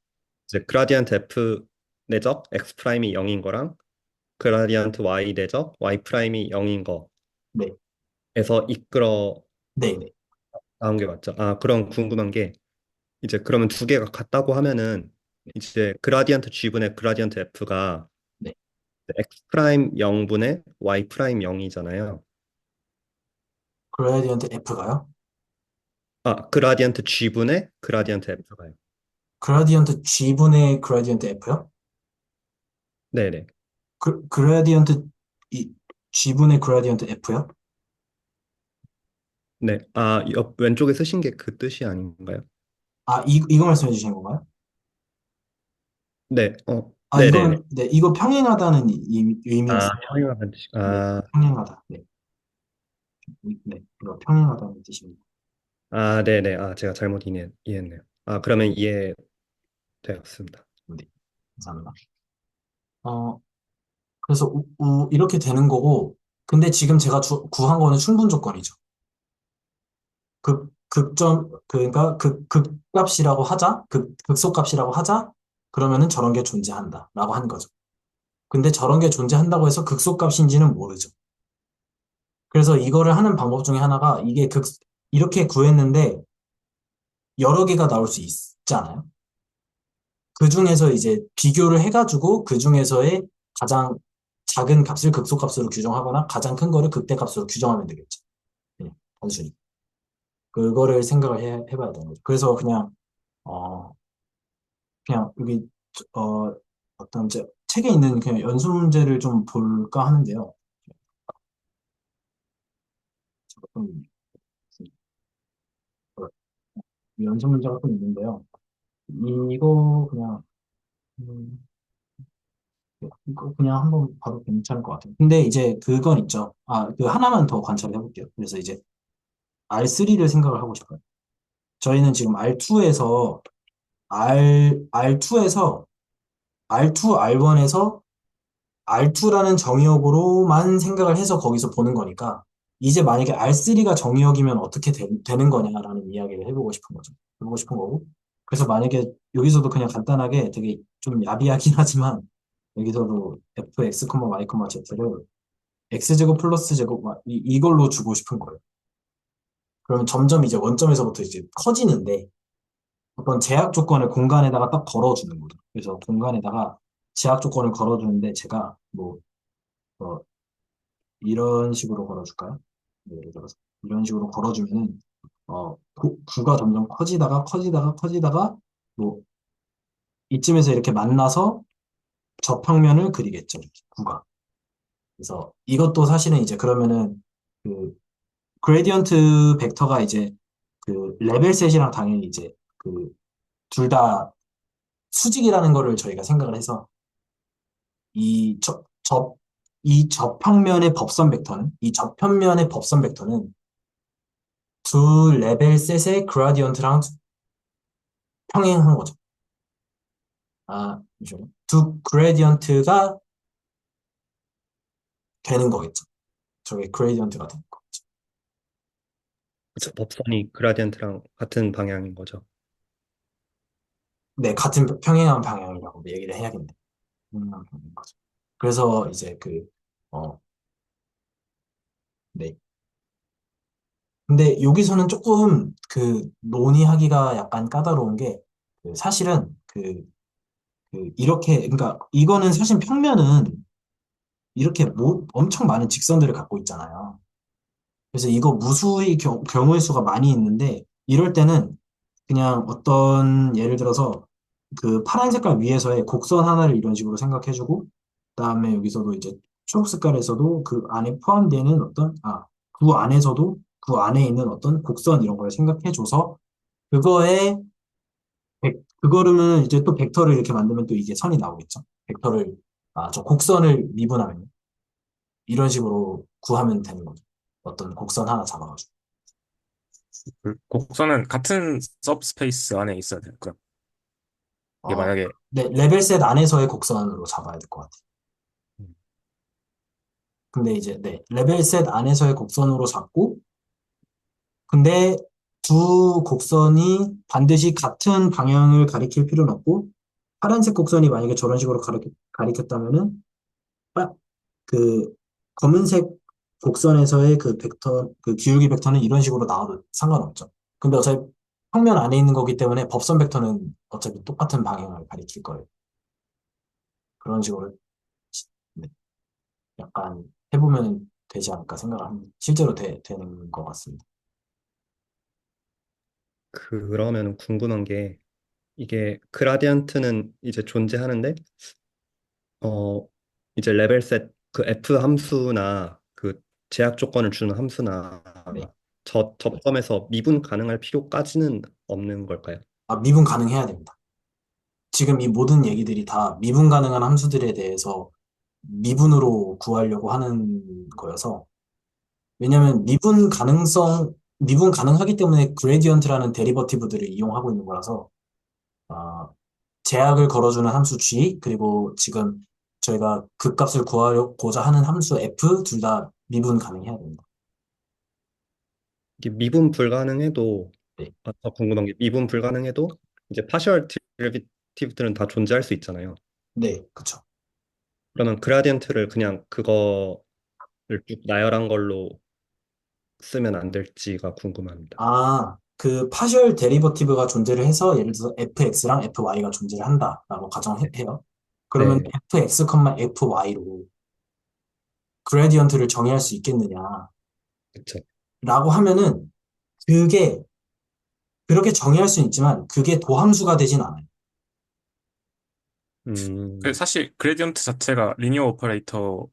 이제 그라디언트 f 내적 x 프라임이 0인 거랑 그라디언트 y 내적 y 프라임이 0인 네. 거에서 이끌어 네. 네. 나온 게 맞죠? 아, 그럼 궁금한 게 이제 그러면 두 개가 같다고 하면은 이제 그라디언트 G분의 그라디언트 F가 네. X 프라임 0분의 Y 프라임 0이잖아요. 그레디언트 F가요? 아, 그라디언트 G분의 그라디언트 F가요. 그라디언트 G분의 그라디언트 F요? 네네. 그라디언트 G분의 그라디언트 F요? 네. 아, 옆 왼쪽에 쓰신 게 그 뜻이 아닌가요? 이거 말씀해 주신 건가요? 네. 네네네. 네, 이거 평행하다는 아, 의미였어요. 평행하다는 뜻이. 네, 아, 평행하다. 네, 네, 이거 평행하다는 뜻입니다. 네네. 아, 제가 잘못 이해했네요. 아, 그러면 이해되었습니다. 네, 감사합니다. 그래서 이렇게 되는 거고, 근데 지금 제가 구한 거는 충분 조건이죠. 그러니까 극값이라고 하자, 극소값이라고 하자, 그러면은 저런 게 존재한다라고 한 거죠. 근데 저런 게 존재한다고 해서 극소값인지는 모르죠. 그래서 이거를 하는 방법 중에 하나가 이렇게 구했는데 여러 개가 나올 수 있잖아요. 그 중에서 이제 비교를 해가지고 그 중에서의 가장 작은 값을 극소값으로 규정하거나 가장 큰 거를 극대값으로 규정하면 되겠죠. 네, 단순히. 그거를 생각을 해봐야 되는 거죠. 그래서 어, 그냥 여기, 어, 어떤 책에 있는 그냥 연수 문제를 좀 볼까 하는데요. 조금, 연수 문제가 좀 있는데요. 이거 그냥, 음, 이거 그냥 한번 봐도 괜찮을 것 같아요. 근데 이제 그건 있죠. 그 하나만 더 관찰해 볼게요. 그래서 이제 R3를 생각을 하고 싶어요. 저희는 지금 R2에서 R2라는 정의역으로만 생각을 해서 거기서 보는 거니까 이제 만약에 R3가 정의역이면 어떻게 되는 거냐라는 이야기를 해보고 싶은 거죠. 해보고 싶은 거고. 그래서 만약에 여기서도 그냥 간단하게 되게 좀 야비하긴 하지만 여기서도 fx, y, z를 x제곱 플러스 제곱 이걸로 주고 싶은 거예요. 그러면 점점 이제 원점에서부터 이제 커지는데 어떤 제약 조건을 공간에다가 딱 걸어주는 거죠. 그래서 공간에다가 제약 조건을 걸어주는데 제가 어, 이런 식으로 걸어줄까요? 네, 예를 들어서 이런 식으로 걸어주면은 구가 점점 커지다가 뭐 이쯤에서 이렇게 만나서 접평면을 그리겠죠. 구가. 그래서 이것도 사실은 이제 그러면은 그 그레디언트 벡터가 이제 그 레벨셋이랑 당연히 이제 그 둘 다 수직이라는 거를 저희가 생각을 해서 이 이 접평면의 법선 벡터는 이 접평면의 법선 벡터는 두 레벨 셋의 그라디언트랑 평행한 거죠. 잠시만요. 두 그레디언트가 되는 거겠죠. 저게 그레디언트가 되는 거. 그쵸, 법선이 그라디언트랑 같은 방향인 거죠. 네, 같은 평행한 방향이라고 얘기를 해야겠네. 평행한 방향인 거죠. 그래서 이제 어, 네. 근데 여기서는 조금 논의하기가 약간 까다로운 게 사실은 이렇게, 그러니까 이거는 사실 평면은 이렇게 엄청 많은 직선들을 갖고 있잖아요. 그래서 이거 무수의 경우의 수가 많이 있는데 이럴 때는 그냥 어떤 예를 들어서 그 파란 색깔 위에서의 곡선 하나를 이런 식으로 생각해주고 그다음에 여기서도 이제 초록 색깔에서도 그 안에 포함되는 그 안에 있는 어떤 곡선 이런 걸 생각해줘서 그거에 그거를 이제 또 벡터를 이렇게 만들면 또 이게 선이 나오겠죠. 저 곡선을 미분하면 이런 식으로 구하면 되는 거죠. 어떤 곡선 하나 잡아가지고. 그 곡선은 같은 서브스페이스 안에 있어야 돼요. 그럼 이게 어, 만약에 네, 레벨 셋 안에서의 곡선으로 잡아야 될 것 같아요. 음, 근데 이제, 네, 레벨 셋 안에서의 곡선으로 잡고, 근데 두 곡선이 반드시 같은 방향을 가리킬 필요는 없고, 파란색 곡선이 만약에 저런 식으로 가리켰다면은, 빠- 그 검은색 곡선에서의 그 벡터, 그 기울기 벡터는 이런 식으로 나와도 상관없죠. 근데 어차피 평면 안에 있는 거기 때문에 법선 벡터는 어차피 똑같은 방향을 가리킬 거예요. 그런 식으로 네, 약간 해보면 되지 않을까 생각을 합니다. 실제로 되는 것 같습니다. 그러면 궁금한 게 이게 그라디언트는 이제 존재하는데 어 이제 레벨 셋 그 F 함수나 그 제약 조건을 주는 함수나 네. 저 접점에서 미분 가능할 필요까지는 없는 걸까요? 미분 가능해야 됩니다. 지금 이 모든 얘기들이 다 미분 가능한 함수들에 대해서 미분으로 구하려고 하는 거여서, 왜냐면 미분 가능하기 때문에 그레디언트라는 데리버티브들을 이용하고 있는 거라서, 아, 제약을 걸어주는 함수 G, 그리고 지금 저희가 극값을 구하고자 하는 함수 F, 둘 다 미분 가능해야 됩니다. 이게 미분 불가능해도 네. 더 궁금한 게 미분 불가능해도 이제 파셜 데리비티브들은 다 존재할 수 있잖아요. 네, 그쵸. 그러면 그라디언트를 그냥 그거를 쭉 나열한 걸로 쓰면 안 될지가 궁금합니다. 그 파셜 데리버티브가 존재를 해서 예를 들어서 fx랑 fy가 존재를 한다라고 가정해요. 그러면 네, fx, fy로 그레디언트를 정의할 수 있겠느냐라고 그렇죠. 하면은 그게 그렇게 정의할 수는 있지만 그게 도함수가 되진 않아요. 그 음, 사실 그레디언트 자체가 리니어 오퍼레이터인데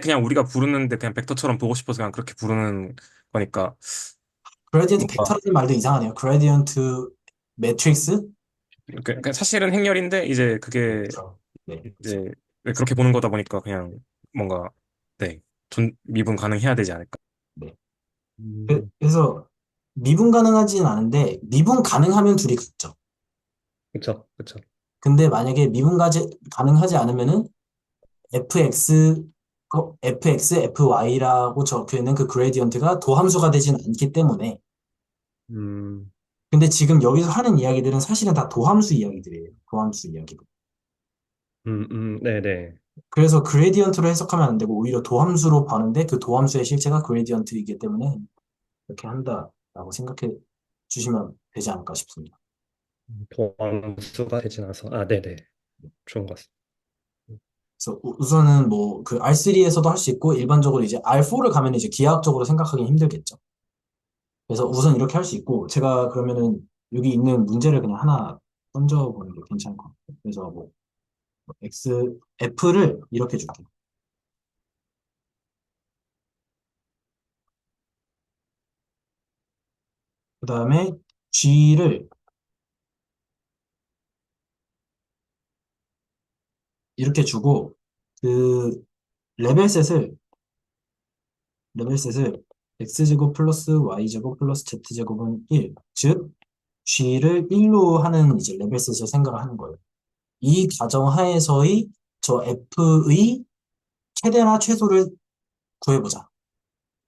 그냥 우리가 부르는데 그냥 벡터처럼 보고 싶어서 그냥 그렇게 부르는 거니까 그레디언트 뭔가 벡터라는 말도 이상하네요. 그레디언트 매트릭스? 그러니까 사실은 행렬인데 이제 그게 그렇죠. 네, 그렇죠. 이제 왜 그렇게 보는 거다 보니까 그냥 뭔가 네 미분 가능해야 되지 않을까. 네. 음, 그래서 미분 가능하진 않은데 미분 가능하면 둘이 같죠. 그렇죠, 그렇죠. 근데 만약에 가능하지 않으면은 fx, fy라고 적혀 있는 그 그레디언트가 도함수가 되진 않기 때문에. 음, 근데 지금 여기서 하는 이야기들은 사실은 다 도함수 이야기들이에요. 도함수 이야기들. 네네. 그래서 그레디언트로 해석하면 안 되고 오히려 도함수로 봐는데 그 도함수의 실체가 그레디언트이기 때문에 이렇게 한다라고 생각해 주시면 되지 않을까 싶습니다. 도함수가 되진 않아서 네네. 좋은 것 같습니다. 그래서 우선은 뭐 그 R3에서도 할 수 있고 일반적으로 이제 R4를 가면 이제 기하학적으로 생각하기 힘들겠죠. 그래서 우선 이렇게 할 수 있고 제가 그러면은 여기 있는 문제를 그냥 하나 던져보는 게 괜찮을 것 같아요. 그래서 뭐 F를 이렇게 줄게요. 그 다음에 G를 이렇게 주고 그 레벨셋을 레벨셋을 x제곱 플러스 y제곱 플러스 z제곱은 1, 즉 g를 1로 하는 이제 레벨셋을 생각을 하는 거예요. 이 가정 하에서의 저 f의 최대나 최소를 구해보자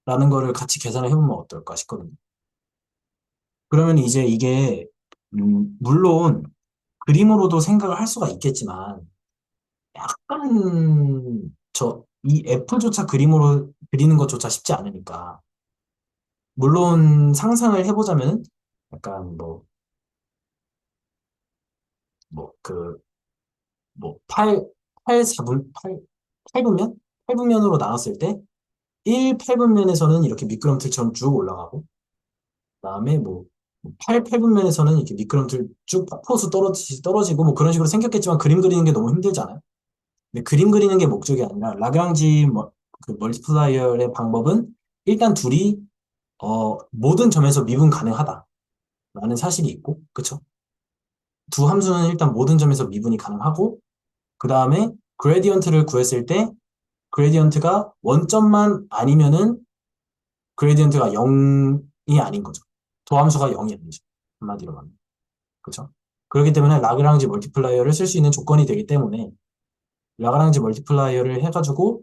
라는 거를 같이 계산을 해보면 어떨까 싶거든요. 그러면 이제 이게 물론 그림으로도 생각을 할 수가 있겠지만 약간 이 f조차 그림으로 그리는 것조차 쉽지 않으니까 물론 상상을 해보자면 약간 뭐, 그, 뭐, 8분면? 8분면으로 나눴을 때, 8분면에서는 이렇게 미끄럼틀처럼 쭉 올라가고, 그다음에 8분면에서는 이렇게 미끄럼틀 쭉 폭포수 떨어지고, 뭐 그런 식으로 생겼겠지만 그림 그리는 게 너무 힘들잖아요. 근데 그림 그리는 게 목적이 아니라, 그 멀티플라이어의 방법은 일단 둘이, 모든 점에서 미분 가능하다라는 사실이 있고, 그쵸? 두 함수는 일단 모든 점에서 미분이 가능하고, 그 다음에 그레디언트를 구했을 때 그레디언트가 원점만 아니면은 그레디언트가 0이 아닌 거죠. 도함수가 0이 아니죠. 한마디로 말하면. 그렇죠? 그렇기 때문에 라그랑지 멀티플라이어를 쓸 수 있는 조건이 되기 때문에 라그랑지 멀티플라이어를 해가지고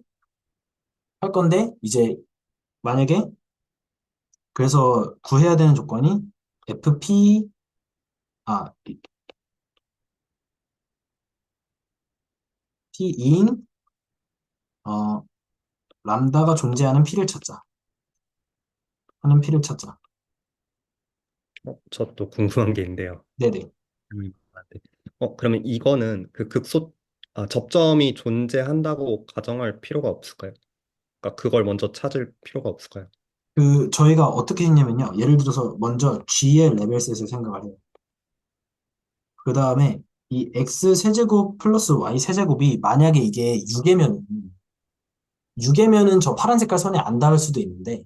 할 건데 이제 만약에 그래서 구해야 되는 조건이 FP 아 P2인 어 람다가 존재하는 P를 찾자. 하는 P를 찾자. 저 또 궁금한 게 있는데요. 네네. 아, 네. 그러면 이거는 접점이 존재한다고 가정할 필요가 없을까요? 그러니까 그걸 먼저 찾을 필요가 없을까요? 저희가 어떻게 했냐면요. 예를 들어서 먼저 G의 레벨셋을 생각을 해요. 그 다음에 이 X 세제곱 플러스 Y 세제곱이 만약에 이게 6이면은 저 파란 색깔 선에 안 닿을 수도 있는데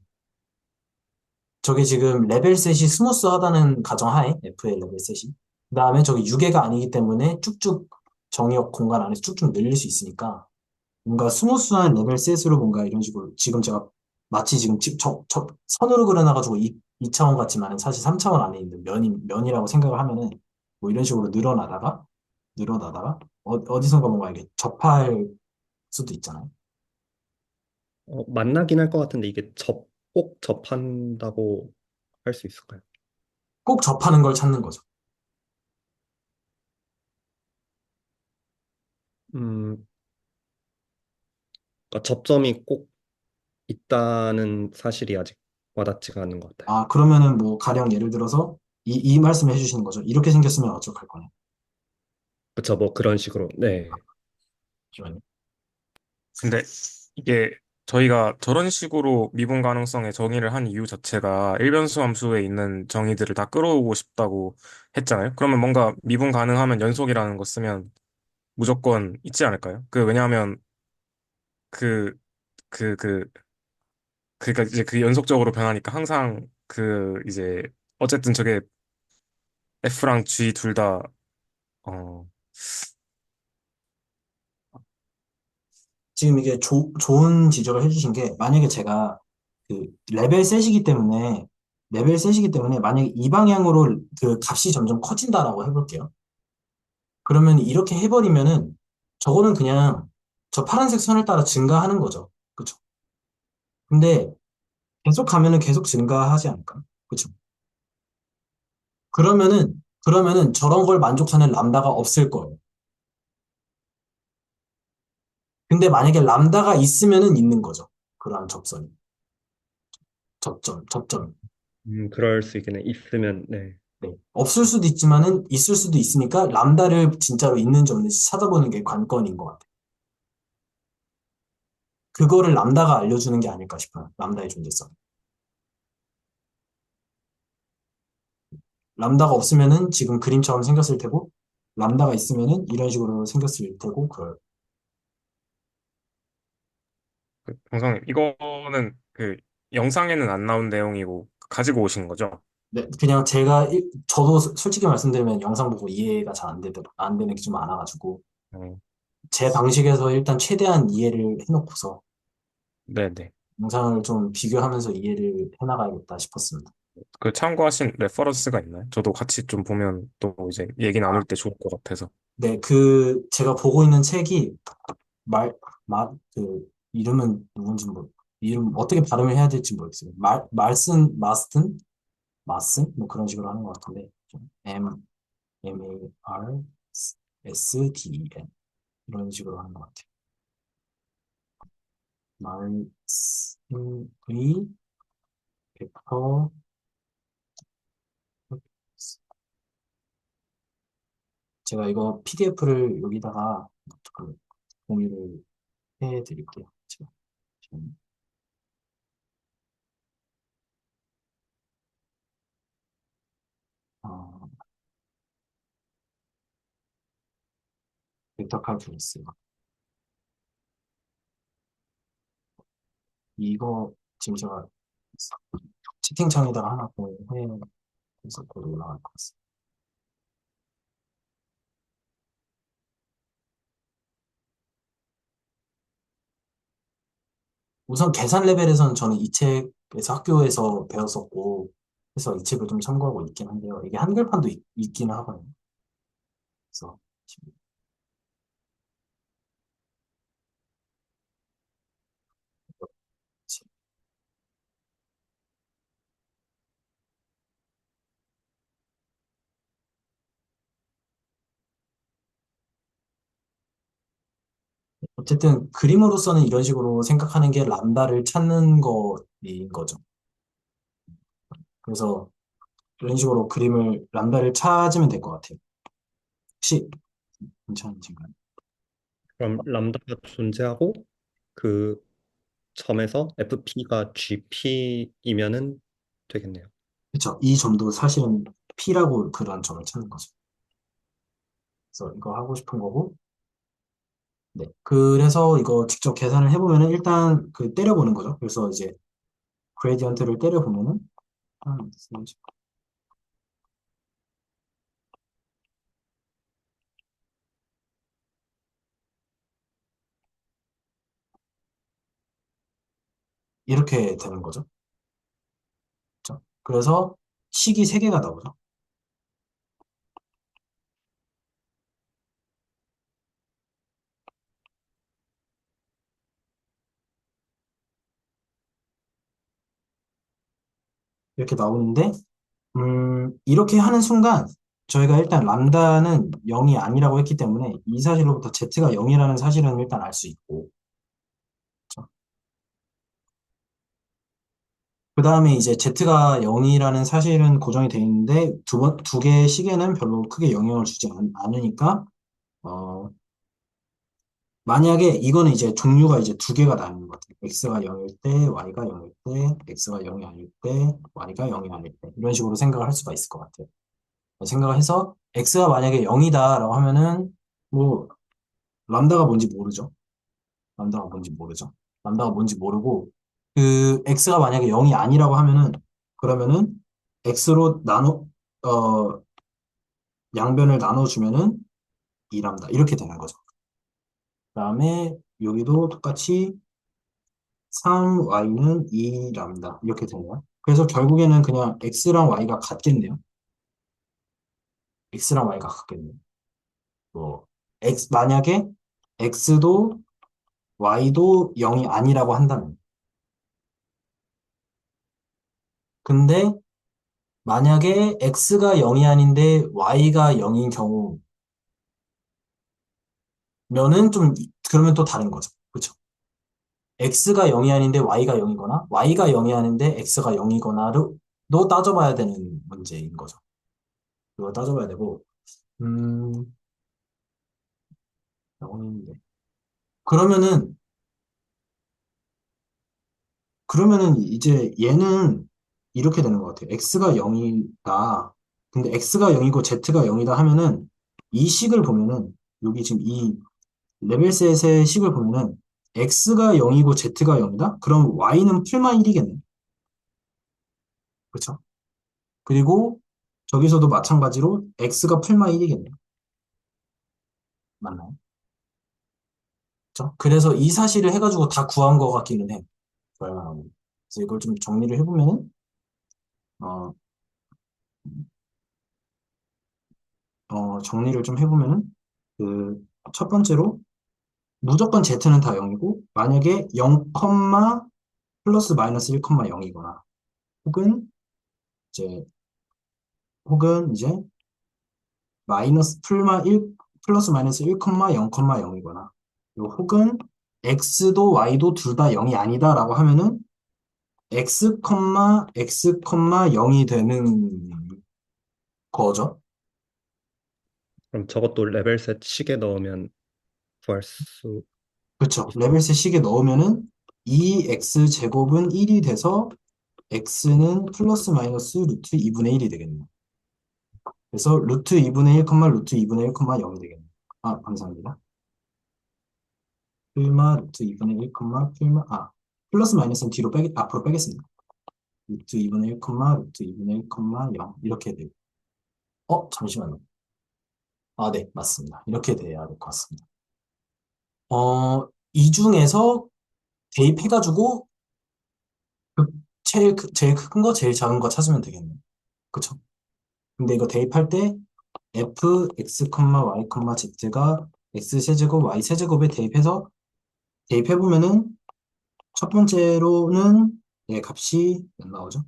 저게 지금 레벨셋이 스무스하다는 가정하에 F의 레벨셋이 그 다음에 저게 6개가 아니기 때문에 쭉쭉 정의역 공간 안에서 쭉쭉 늘릴 수 있으니까 뭔가 스무스한 레벨셋으로 뭔가 이런 식으로 지금 제가 마치 지금 선으로 그려놔가지고 2차원 같지만 사실 3차원 안에 있는 면이라고 생각을 하면은 뭐 이런 식으로 늘어나다가 어디선가 뭔가 이게 접할 수도 있잖아요. 만나긴 할 것 같은데 꼭 접한다고 할 수 있을까요? 꼭 접하는 걸 찾는 거죠. 음, 그러니까 접점이 꼭 있다는 사실이 아직 와닿지가 않는 것 같아요. 아, 그러면은 뭐 가령 예를 들어서 이 말씀을 해주시는 거죠. 이렇게 생겼으면 어떡할 거냐. 그쵸, 뭐 그런 식으로. 네. 잠시만요. 근데 이게 저희가 저런 식으로 미분 가능성의 정의를 한 이유 자체가 일변수 함수에 있는 정의들을 다 끌어오고 싶다고 했잖아요. 그러면 뭔가 미분 가능하면 연속이라는 거 쓰면 무조건 있지 않을까요? 왜냐하면 그, 그, 그, 그러니까 이제 그 연속적으로 변하니까 항상 이제 어쨌든 저게 F랑 G 둘 다, 어, 지금 이게 좋은 지적을 해주신 게 만약에 제가 그 레벨 셋이기 때문에 만약에 이 방향으로 그 값이 점점 커진다라고 해볼게요. 그러면 이렇게 해버리면은 저거는 그냥 저 파란색 선을 따라 증가하는 거죠. 그쵸? 근데 계속 가면은 계속 증가하지 않을까? 그쵸? 그러면은 저런 걸 만족하는 람다가 없을 거예요. 근데 만약에 람다가 있으면은 있는 거죠. 그러한 접선이. 접점. 그럴 수 있겠네. 있으면, 네. 네. 없을 수도 있지만은 있을 수도 있으니까 람다를 진짜로 있는지 없는지 찾아보는 게 관건인 것 같아요. 그거를 람다가 알려주는 게 아닐까 싶어요. 람다의 존재성. 람다가 없으면은 지금 그림처럼 생겼을 테고, 람다가 있으면은 이런 식으로 생겼을 테고, 정성님, 이거는 영상에는 안 나온 내용이고 가지고 오신 거죠? 네, 그냥 저도 솔직히 말씀드리면 영상 보고 이해가 잘 안 되는 게 좀 많아가지고, 어, 제 방식에서 일단 최대한 이해를 해놓고서 네네. 영상을 좀 비교하면서 이해를 해나가야겠다 싶었습니다. 참고하신 레퍼런스가 있나요? 저도 같이 좀 보면 또 이제 얘기 나눌 때 좋을 것 같아서. 네, 제가 보고 있는 책이 말, 이름은 누군지 이름 어떻게 발음을 해야 될지 모르겠어요. 마슨? 뭐 그런 식으로 하는 것 같은데, 좀 MARSDEN. 이런 식으로 하는 것 같아요. 말씀의 벡터, 제가 이거 PDF를 여기다가 그 공유를 해드릴게요. 제가 지금, 어, 벡터 칼큘러스. 이거 지금 제가 채팅창에다가 하나 공유해서 곧 올라갈 것 같습니다. 우선 계산 레벨에서는 저는 이 책에서 학교에서 배웠었고, 그래서 이 책을 좀 참고하고 있긴 한데요. 이게 한글판도 있기는 하거든요. 그래서 어쨌든 그림으로서는 이런 식으로 생각하는 게 람다를 찾는 거인 거죠. 그래서 이런 식으로 람다를 찾으면 될 것 같아요. 혹시 괜찮으신가요? 그럼 람다가 존재하고 그 점에서 FP가 GP이면은 되겠네요. 그렇죠. 이 점도 사실은 P라고 그런 점을 찾는 거죠. 그래서 이거 하고 싶은 거고, 네. 그래서 이거 직접 계산을 해보면은 일단 그 때려보는 거죠. 그래서 이제 그레디언트를 때려보면은 한 이렇게 되는 거죠. 그렇죠? 그래서 식이 세 개가 나오죠. 이렇게 나오는데 이렇게 하는 순간 저희가 일단 람다는 0이 아니라고 했기 때문에 이 사실로부터 z가 0이라는 사실은 일단 알 수 있고 그 다음에 이제 z가 0이라는 사실은 고정이 되어 있는데 두 개의 시계는 별로 크게 영향을 주지 않으니까 어, 만약에 이거는 이제 종류가 이제 두 개가 나뉘는 것 같아요. x가 0일 때, y가 0일 때, x가 0이 아닐 때, y가 0이 아닐 때 이런 식으로 생각을 할 수가 있을 것 같아요. 생각을 해서 x가 만약에 0이다라고 하면은 뭐 람다가 뭔지 모르죠. 람다가 뭔지 모르죠. 람다가 뭔지 모르고 그 x가 만약에 0이 아니라고 하면은 그러면은 x로 어 양변을 나눠주면은 2람다 이렇게 되는 거죠. 그다음에 여기도 똑같이 3y는 2람다 이렇게 되네요. 그래서 결국에는 그냥 x랑 y가 같겠네요. x랑 y가 같겠네요. 뭐 만약에 x도 y도 0이 아니라고 한다면 근데 만약에 x가 0이 아닌데 y가 0인 경우면은 그러면 또 다른 거죠. 그렇죠? x가 0이 아닌데 y가 0이거나 y가 0이 아닌데 x가 0이거나로 도 따져봐야 되는 문제인 거죠. 이거 따져봐야 되고 음 0인데 그러면은 이제 얘는 이렇게 되는 것 같아요. x가 0이다. 근데 x가 0이고 z가 0이다 하면은 이 식을 보면은 여기 지금 이 레벨셋의 식을 보면은 x가 0이고 z가 0이다? 그럼 y는 풀마 1이겠네. 그렇죠? 그리고 저기서도 마찬가지로 x가 풀마 1이겠네. 맞나요? 그렇죠? 그래서 이 사실을 해가지고 다 구한 것 같기는 해. 그래서 이걸 좀 정리를 해보면은 어, 정리를 좀 해보면은 그 첫 번째로 무조건 z는 다 0이고 만약에 0, 플러스 마이너스 1, 0이거나 혹은 이제 이제 마이너스 풀마 1 플러스 마이너스 1, 0, 0이거나 혹은 x도 y도 둘 다 0이 아니다라고 하면은 x, 0이 되는 거죠. 그럼 저것도 레벨셋 식에 넣으면 구할 수 그렇죠. 있어요. 레벨셋 식에 넣으면은 2x 제곱은 1이 돼서 x는 플러스 마이너스 루트 2분의 1이 되겠네요. 그래서 루트 2분의 1, 루트 2분의 1, 0이 되겠네요. 아, 감사합니다. 루트 2분의 1, 플러스 마이너스는 앞으로 빼겠습니다. 루트 2분의 1, 루트 2분의 1, 0 이렇게 돼요. 잠시만요. 아, 네, 맞습니다. 이렇게 돼야 될 것 같습니다. 이 중에서 대입해가지고 제일 큰 거, 제일 작은 거 찾으면 되겠네. 그쵸? 근데 이거 대입할 때 f x, y, z가 x 세제곱, y 세제곱에 대입해보면은 첫 번째로는 얘 값이 몇 나오죠?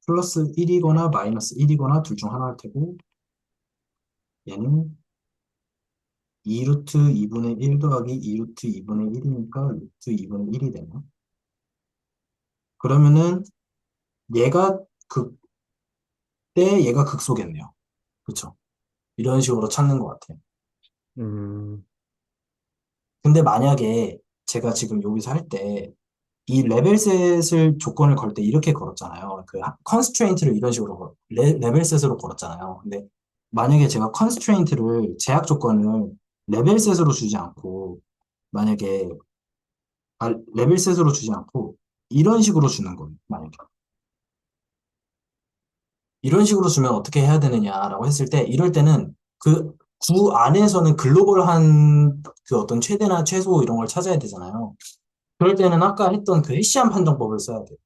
플러스 1이거나 마이너스 1이거나 둘 중 하나일 테고 얘는 2루트 2분의 1 더하기 2루트 2분의 1이니까 루트 2분의 1이 되나? 그러면은 얘가 극, 때 얘가 극소겠네요. 그쵸? 이런 식으로 찾는 것 같아요. 음, 근데 만약에 제가 지금 여기서 할 때 이 레벨셋을 조건을 걸 때 이렇게 걸었잖아요. 그 컨스트레인트를 이런 식으로 레벨셋으로 걸었잖아요. 근데 만약에 제가 컨스트레인트를 제약 조건을 레벨셋으로 주지 않고 만약에 레벨셋으로 주지 않고 이런 식으로 주는 거예요. 만약에 이런 식으로 주면 어떻게 해야 되느냐라고 했을 때 이럴 때는 그 구 안에서는 글로벌한 그 어떤 최대나 최소 이런 걸 찾아야 되잖아요. 그럴 때는 아까 했던 그 해시안 판정법을 써야 돼요.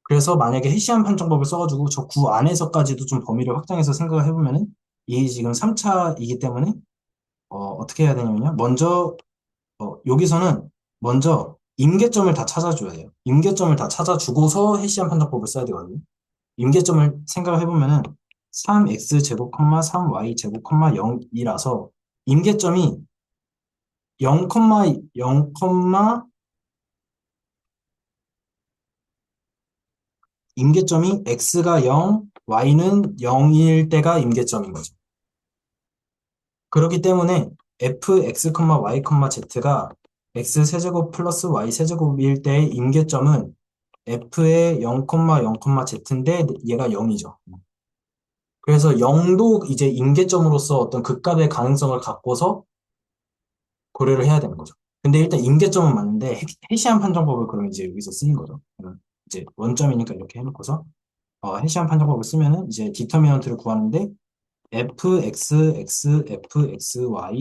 그래서 만약에 해시안 판정법을 써가지고 저 구 안에서까지도 좀 범위를 확장해서 생각을 해보면은 이 지금 3차이기 때문에 어떻게 해야 되냐면요. 먼저 여기서는 먼저 임계점을 다 찾아줘야 돼요. 임계점을 다 찾아주고서 해시안 판정법을 써야 되거든요. 임계점을 생각을 해보면은 3x 제곱, 3y 제곱, 0이라서 임계점이 0, 0, 임계점이 x가 0, y는 0일 때가 임계점인 거죠. 그렇기 때문에 fx, y, z가 x 세제곱 플러스 y 세제곱일 때의 임계점은 f의 0, 0, z인데 얘가 0이죠. 그래서 0도 이제 임계점으로서 어떤 극값의 가능성을 갖고서 고려를 해야 되는 거죠. 근데 일단 임계점은 맞는데 해시안 판정법을 그럼 이제 여기서 쓰는 거죠. 이제 원점이니까 이렇게 해놓고서 해시안 판정법을 쓰면은 이제 디터미넌트를 구하는데 fx, fxy,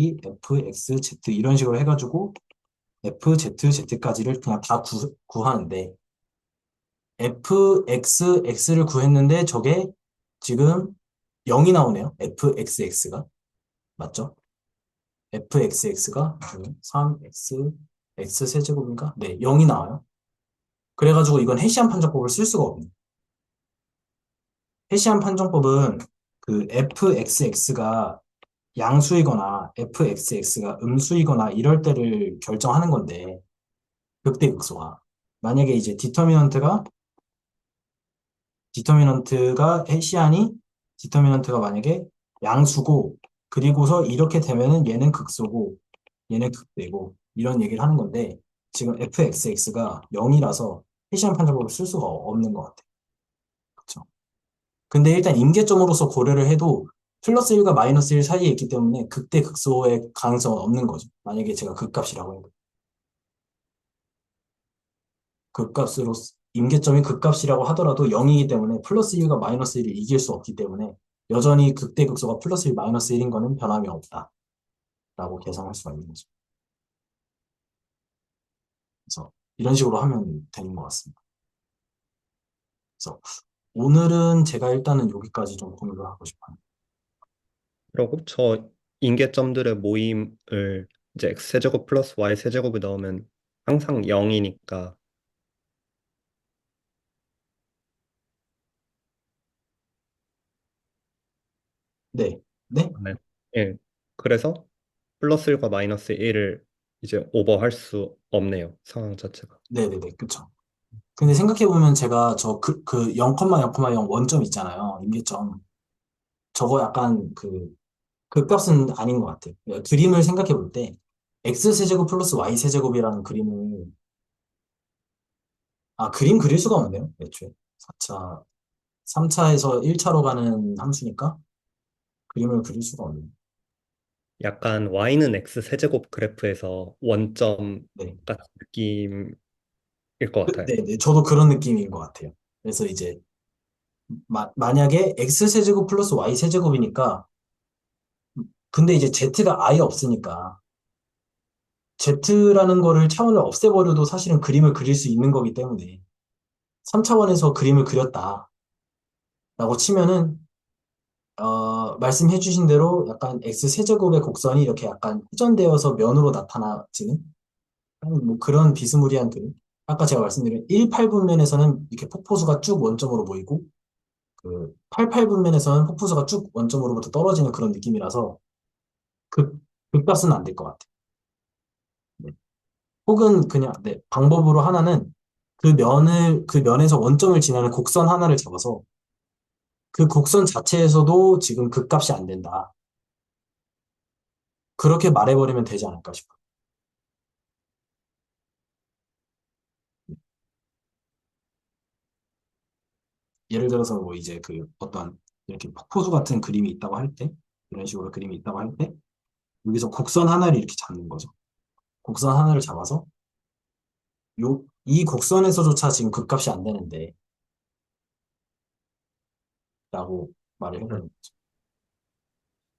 fxz 이런 식으로 해가지고 fzz까지를 그냥 다 구하는데 fxx를 구했는데 저게 지금 0이 나오네요. fxx가 맞죠? fxx가 3x x 세제곱인가? 네, 0이 나와요. 그래가지고 이건 해시안 판정법을 쓸 수가 없네요. 해시안 판정법은 그 fxx가 양수이거나 fxx가 음수이거나 이럴 때를 결정하는 건데 극대극소가 만약에 이제 디터미넌트가 해시안이 디터미넌트가 만약에 양수고 그리고서 이렇게 되면은 얘는 극소고 얘는 극대고 이런 얘기를 하는 건데 지금 fxx가 0이라서 해시안 판정법을 쓸 수가 없는 것 같아요. 그렇죠? 근데 일단 임계점으로서 고려를 해도 플러스 1과 마이너스 1 사이에 있기 때문에 극대 극소의 가능성은 없는 거죠. 만약에 제가 극값이라고 해도. 극값으로, 임계점이 극값이라고 하더라도 0이기 때문에 플러스 1과 마이너스 1을 이길 수 없기 때문에 여전히 극대 극소가 플러스 1, 마이너스 1인 거는 변함이 없다. 라고 계산할 수가 있는 거죠. 그래서 이런 식으로 하면 되는 것 같습니다. 그래서 오늘은 제가 일단은 여기까지 좀 공유를 하고 싶어요. 그리고 저 인계점들의 모임을 이제 x 세제곱 플러스 y 세제곱을 넣으면 항상 0이니까 네. 네? 네. 예. 그래서 플러스 1과 마이너스 1을 이제 오버할 수 없네요. 상황 자체가. 네네네. 그쵸. 근데 생각해보면 제가 그 0,0,0 원점 있잖아요. 임계점. 저거 약간 그 값은 아닌 것 같아요. 그림을 생각해볼 때 x세제곱 플러스 y세제곱이라는 그림을 그림 그릴 수가 없네요. 애초에 4차, 3차에서 1차로 가는 함수니까 그림을 그릴 수가 없네요. 약간 y는 x 세제곱 그래프에서 원점 네. 같은 느낌일 것 같아요. 네, 네. 저도 그런 느낌인 것 같아요. 그래서 이제 만약에 x세제곱 플러스 y세제곱이니까 근데 이제 z가 아예 없으니까 Z라는 거를 차원을 없애버려도 사실은 그림을 그릴 수 있는 거기 때문에 3차원에서 그림을 그렸다라고 치면은 말씀해 주신 대로 약간 X세제곱의 곡선이 이렇게 약간 회전되어서 면으로 나타나지는 뭐 그런 비스무리한 그림. 아까 제가 말씀드린 18분면에서는 이렇게 폭포수가 쭉 원점으로 보이고 그 88분면에서는 폭포수가 쭉 원점으로부터 떨어지는 그런 느낌이라서 극, 극값은 안 될 것 같아요. 네. 혹은 그냥 네, 방법으로 하나는 그 면에서 원점을 지나는 곡선 하나를 잡아서 그 곡선 자체에서도 지금 극값이 안 된다. 그렇게 말해버리면 되지 않을까 싶어요. 예를 들어서 뭐 이제 그 어떤 이렇게 폭포수 같은 그림이 있다고 할 때, 이런 식으로 그림이 있다고 할 때, 여기서 곡선 하나를 이렇게 잡는 거죠. 곡선 하나를 잡아서 이 곡선에서조차 지금 극값이 안 되는데, 라고 말을 음, 해버리는 거죠.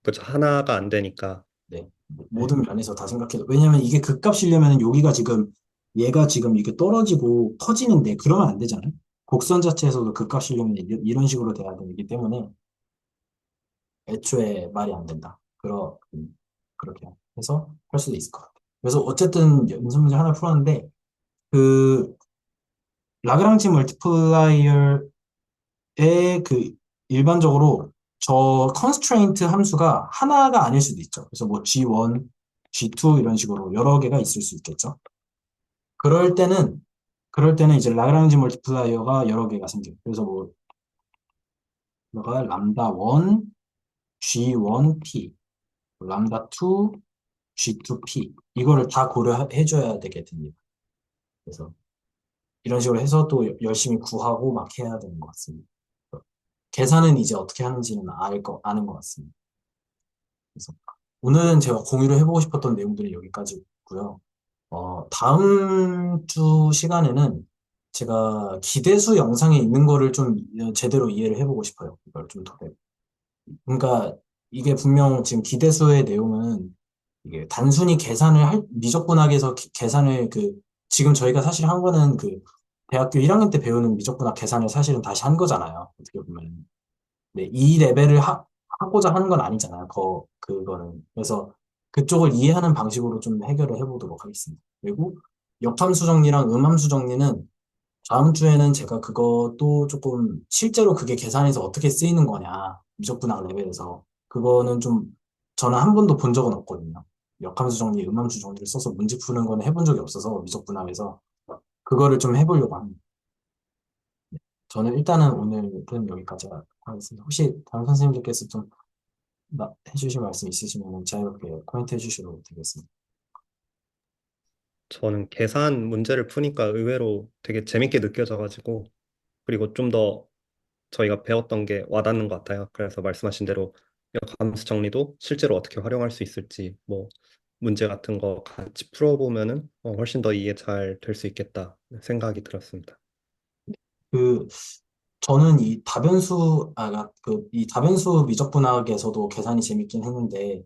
그죠. 하나가 안 되니까. 네. 네. 모든 면에서 다 생각해도. 왜냐면 이게 극값이려면 여기가 지금, 얘가 지금 이게 떨어지고 커지는데, 그러면 안 되잖아요. 곡선 자체에서도 극값이려면 이런 식으로 돼야 되기 때문에, 애초에 말이 안 된다. 그렇게 해서 할 수도 있을 것 같아요. 그래서 어쨌든 연습 문제 하나 풀었는데, 그, 라그랑지 멀티플라이어의 그, 일반적으로 저 constraint 함수가 하나가 아닐 수도 있죠. 그래서 뭐 G1, G2 이런 식으로 여러 개가 있을 수 있겠죠. 그럴 때는, 그럴 때는 이제 라그랑지 멀티플라이어가 여러 개가 생겨요. 그래서 뭐, 뭐가 람다 1, G1, P, 람다 2, G2P 이거를 다 고려해줘야 되게 됩니다. 그래서 이런 식으로 해서 또 열심히 구하고 막 해야 되는 것 같습니다. 계산은 이제 어떻게 하는지는 아는 것 같습니다. 그래서 오늘은 제가 공유를 해보고 싶었던 내용들이 여기까지고요. 다음 주 시간에는 제가 기대수 영상에 있는 거를 좀 제대로 이해를 해보고 싶어요. 이걸 좀 더. 그러니까 이게 분명 지금 기대수의 내용은 이게 단순히 미적분학에서 계산을 지금 저희가 사실 한 거는 대학교 1학년 때 배우는 미적분학 계산을 사실은 다시 한 거잖아요. 어떻게 보면. 네, 이 레벨을 하고자 하는 건 아니잖아요. 그거는. 그래서 그쪽을 이해하는 방식으로 좀 해결을 해보도록 하겠습니다. 그리고 역함수 정리랑 음함수 정리는 다음 주에는 제가 그것도 조금 실제로 그게 계산에서 어떻게 쓰이는 거냐, 미적분학 레벨에서. 그거는 좀 저는 한 번도 본 적은 없거든요. 역함수 정리, 음함수 정리를 써서 문제 푸는 건 해본 적이 없어서 미적분학에서 그거를 좀 해보려고 합니다. 저는 일단은 오늘은 여기까지 하겠습니다. 혹시 다른 선생님들께서 좀 해주실 말씀 있으시면 자유롭게 코멘트 해주셔도 되겠습니다. 저는 계산 문제를 푸니까 의외로 되게 재밌게 느껴져가지고, 그리고 좀 더 저희가 배웠던 게 와닿는 것 같아요. 그래서 말씀하신 대로 역함수 정리도 실제로 어떻게 활용할 수 있을지, 뭐 문제 같은 거 같이 풀어보면은 훨씬 더 이해 잘 될 수 있겠다 생각이 들었습니다. 그 저는 이 다변수 미적분학에서도 계산이 재밌긴 했는데,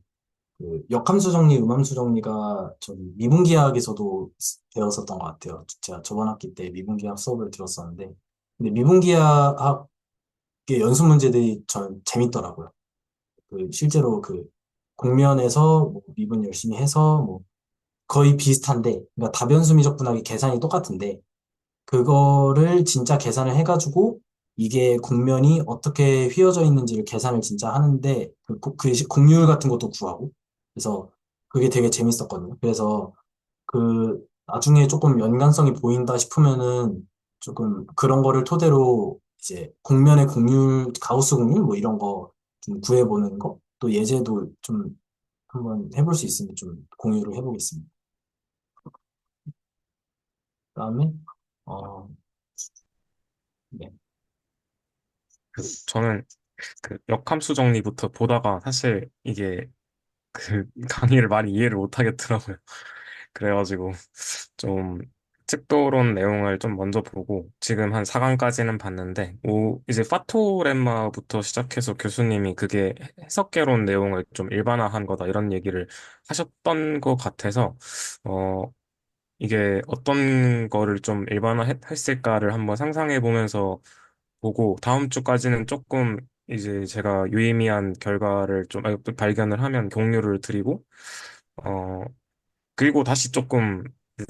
역함수 정리, 음함수 정리가 좀 미분기하학에서도 배웠었던 것 같아요. 제가 저번 학기 때 미분기하학 수업을 들었었는데, 근데 미분기하학의 연습 문제들이 전 재밌더라고요. 실제로 공면에서 뭐 미분 열심히 해서 뭐 거의 비슷한데, 그러니까 다변수 미적분학이 계산이 똑같은데, 그거를 진짜 계산을 해가지고 이게 곡면이 어떻게 휘어져 있는지를 계산을 진짜 하는데 곡률 같은 것도 구하고 그래서 그게 되게 재밌었거든요. 그래서 나중에 조금 연관성이 보인다 싶으면은 조금 그런 거를 토대로 이제 곡면의 곡률, 가우스 곡률 뭐 이런 거 좀 구해보는 거 또 예제도 좀 한번 해볼 수 있으면 좀 공유를 해보겠습니다. 그다음에 어, 네. 저는 그 역함수 정리부터 보다가 사실 이게 그 강의를 많이 이해를 못 하겠더라고요. 그래가지고 좀 측도론 내용을 좀 먼저 보고 지금 한 4강까지는 봤는데 이제 파토렘마부터 시작해서 교수님이 그게 해석개론 내용을 좀 일반화한 거다 이런 얘기를 하셨던 것 같아서 어 이게 어떤 거를 좀 일반화했을까를 한번 상상해 보면서 보고 다음 주까지는 조금 이제 제가 유의미한 결과를 좀 발견을 하면 공유를 드리고 어 그리고 다시 조금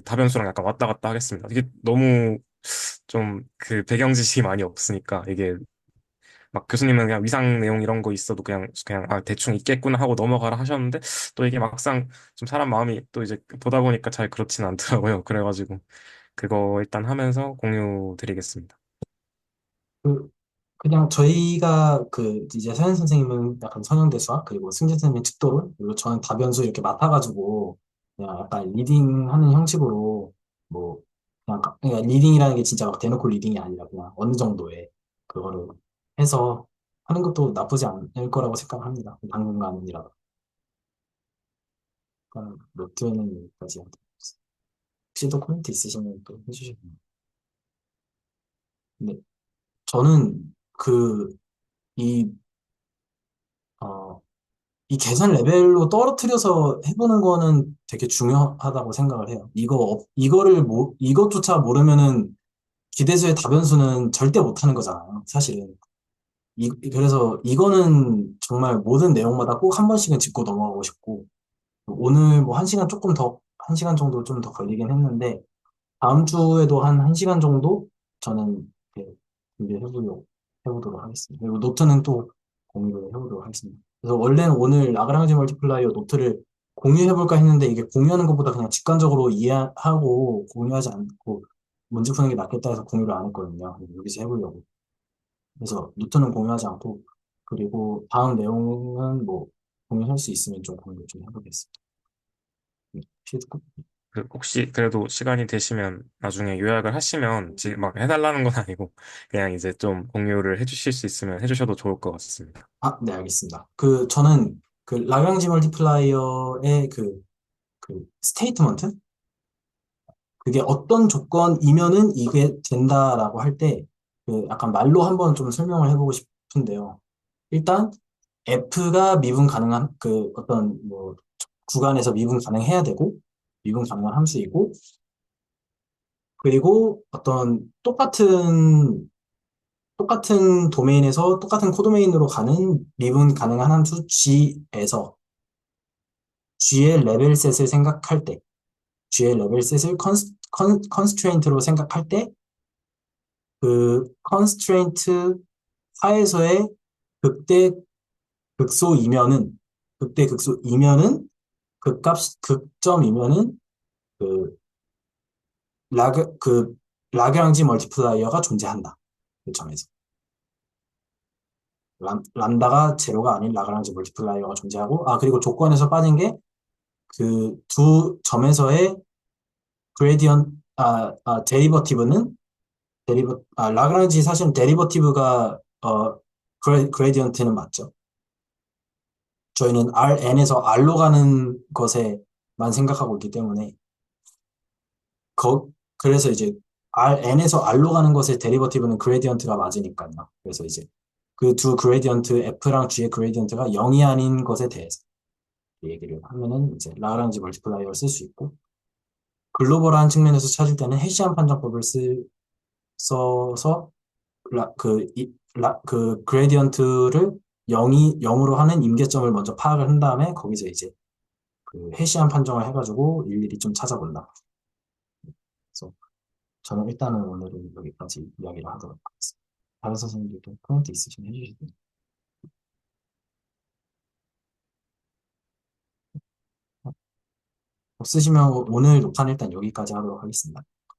다변수랑 약간 왔다 갔다 하겠습니다. 이게 너무 좀 그 배경 지식이 많이 없으니까 이게 막 교수님은 그냥 위상 내용 이런 거 있어도 그냥 아 대충 있겠구나 하고 넘어가라 하셨는데 또 이게 막상 좀 사람 마음이 또 이제 보다 보니까 잘 그렇진 않더라고요. 그래가지고 그거 일단 하면서 공유 드리겠습니다. 그, 그냥 저희가 그 이제 서현 선생님은 약간 선형대 수학 그리고 승진 선생님은 측도론 그리고 저는 다변수 이렇게 맡아가지고 그냥 약간 리딩하는 형식으로 뭐 그냥 그러니까 리딩이라는 게 진짜 막 대놓고 리딩이 아니라 그냥 어느 정도의 그거를 해서 하는 것도 나쁘지 않을 거라고 생각합니다. 당분간이라도. 그러니까 노트는 여기까지 하도록 하겠습니다. 혹시 또 코멘트 있으시면 또 해주시면. 근데 저는 이, 어, 이 계산 레벨로 떨어뜨려서 해보는 거는 되게 중요하다고 생각을 해요. 이것조차 모르면은 기대수의 다변수는 절대 못하는 거잖아요. 사실은. 그래서 이거는 정말 모든 내용마다 꼭 한 번씩은 짚고 넘어가고 싶고, 오늘 뭐 한 시간 조금 더, 한 시간 정도 좀 더 걸리긴 했는데, 다음 주에도 한 1시간 정도 저는 이렇게 해보도록 하겠습니다. 그리고 노트는 또 공유를 해보도록 하겠습니다. 그래서 원래는 오늘 라그랑지 멀티플라이어 노트를 공유해볼까 했는데 이게 공유하는 것보다 그냥 직관적으로 이해하고 공유하지 않고 문제 푸는 게 낫겠다 해서 공유를 안 했거든요. 여기서 해보려고. 그래서 노트는 공유하지 않고 그리고 다음 내용은 뭐 공유할 수 있으면 좀 공유 좀 해보겠습니다. 네, 피드백. 혹시 그래도 시간이 되시면 나중에 요약을 하시면 지금 막 해달라는 건 아니고 그냥 이제 좀 공유를 해주실 수 있으면 해주셔도 좋을 것 같습니다. 아, 네, 알겠습니다. 저는 라그랑지 멀티플라이어의 스테이트먼트? 그게 어떤 조건이면은 이게 된다라고 할 때, 약간 말로 한번 좀 설명을 해보고 싶은데요. 일단, F가 미분 가능한, 어떤, 뭐, 구간에서 미분 가능해야 되고, 미분 가능한 함수이고, 그리고 똑같은 도메인에서 똑같은 코도메인으로 가는 미분 가능한 함수 G에서 G의 레벨셋을 생각할 때, G의 레벨셋을 컨스트레인트로 생각할 때, 컨스트레인트 하에서의 극대 극소이면은, 극대 극소이면은, 극점이면은, 그, 라그, 그, 라그랑지 멀티플라이어가 존재한다. 그 점에서. 람다가 제로가 아닌 라그랑지 멀티플라이어가 존재하고, 그리고 조건에서 빠진 게, 두 점에서의 데리버티브는 라그랑지 사실은 데리버티브가 그레디언트는 맞죠. 저희는 Rn에서 R로 가는 것에만 생각하고 있기 때문에 그래서 이제 Rn에서 R로 가는 것의 데리버티브는 그레디언트가 맞으니까요. 그래서 이제 그 두 그레디언트 F랑 G의 그레디언트가 0이 아닌 것에 대해서 얘기를 하면은 이제 라그랑지 멀티플라이어를 쓸 수 있고 글로벌한 측면에서 찾을 때는 해시안 판정법을 써서 그레디언트를 0으로 하는 임계점을 먼저 파악을 한 다음에 거기서 이제 해시한 판정을 해가지고 일일이 좀 찾아본다. 그래서 저는 일단은 오늘은 여기까지 이야기를 하도록 하겠습니다. 다른 선생님들도 코멘트 있으시면 해주시죠. 없으시면 오늘 녹화는 일단 여기까지 하도록 하겠습니다.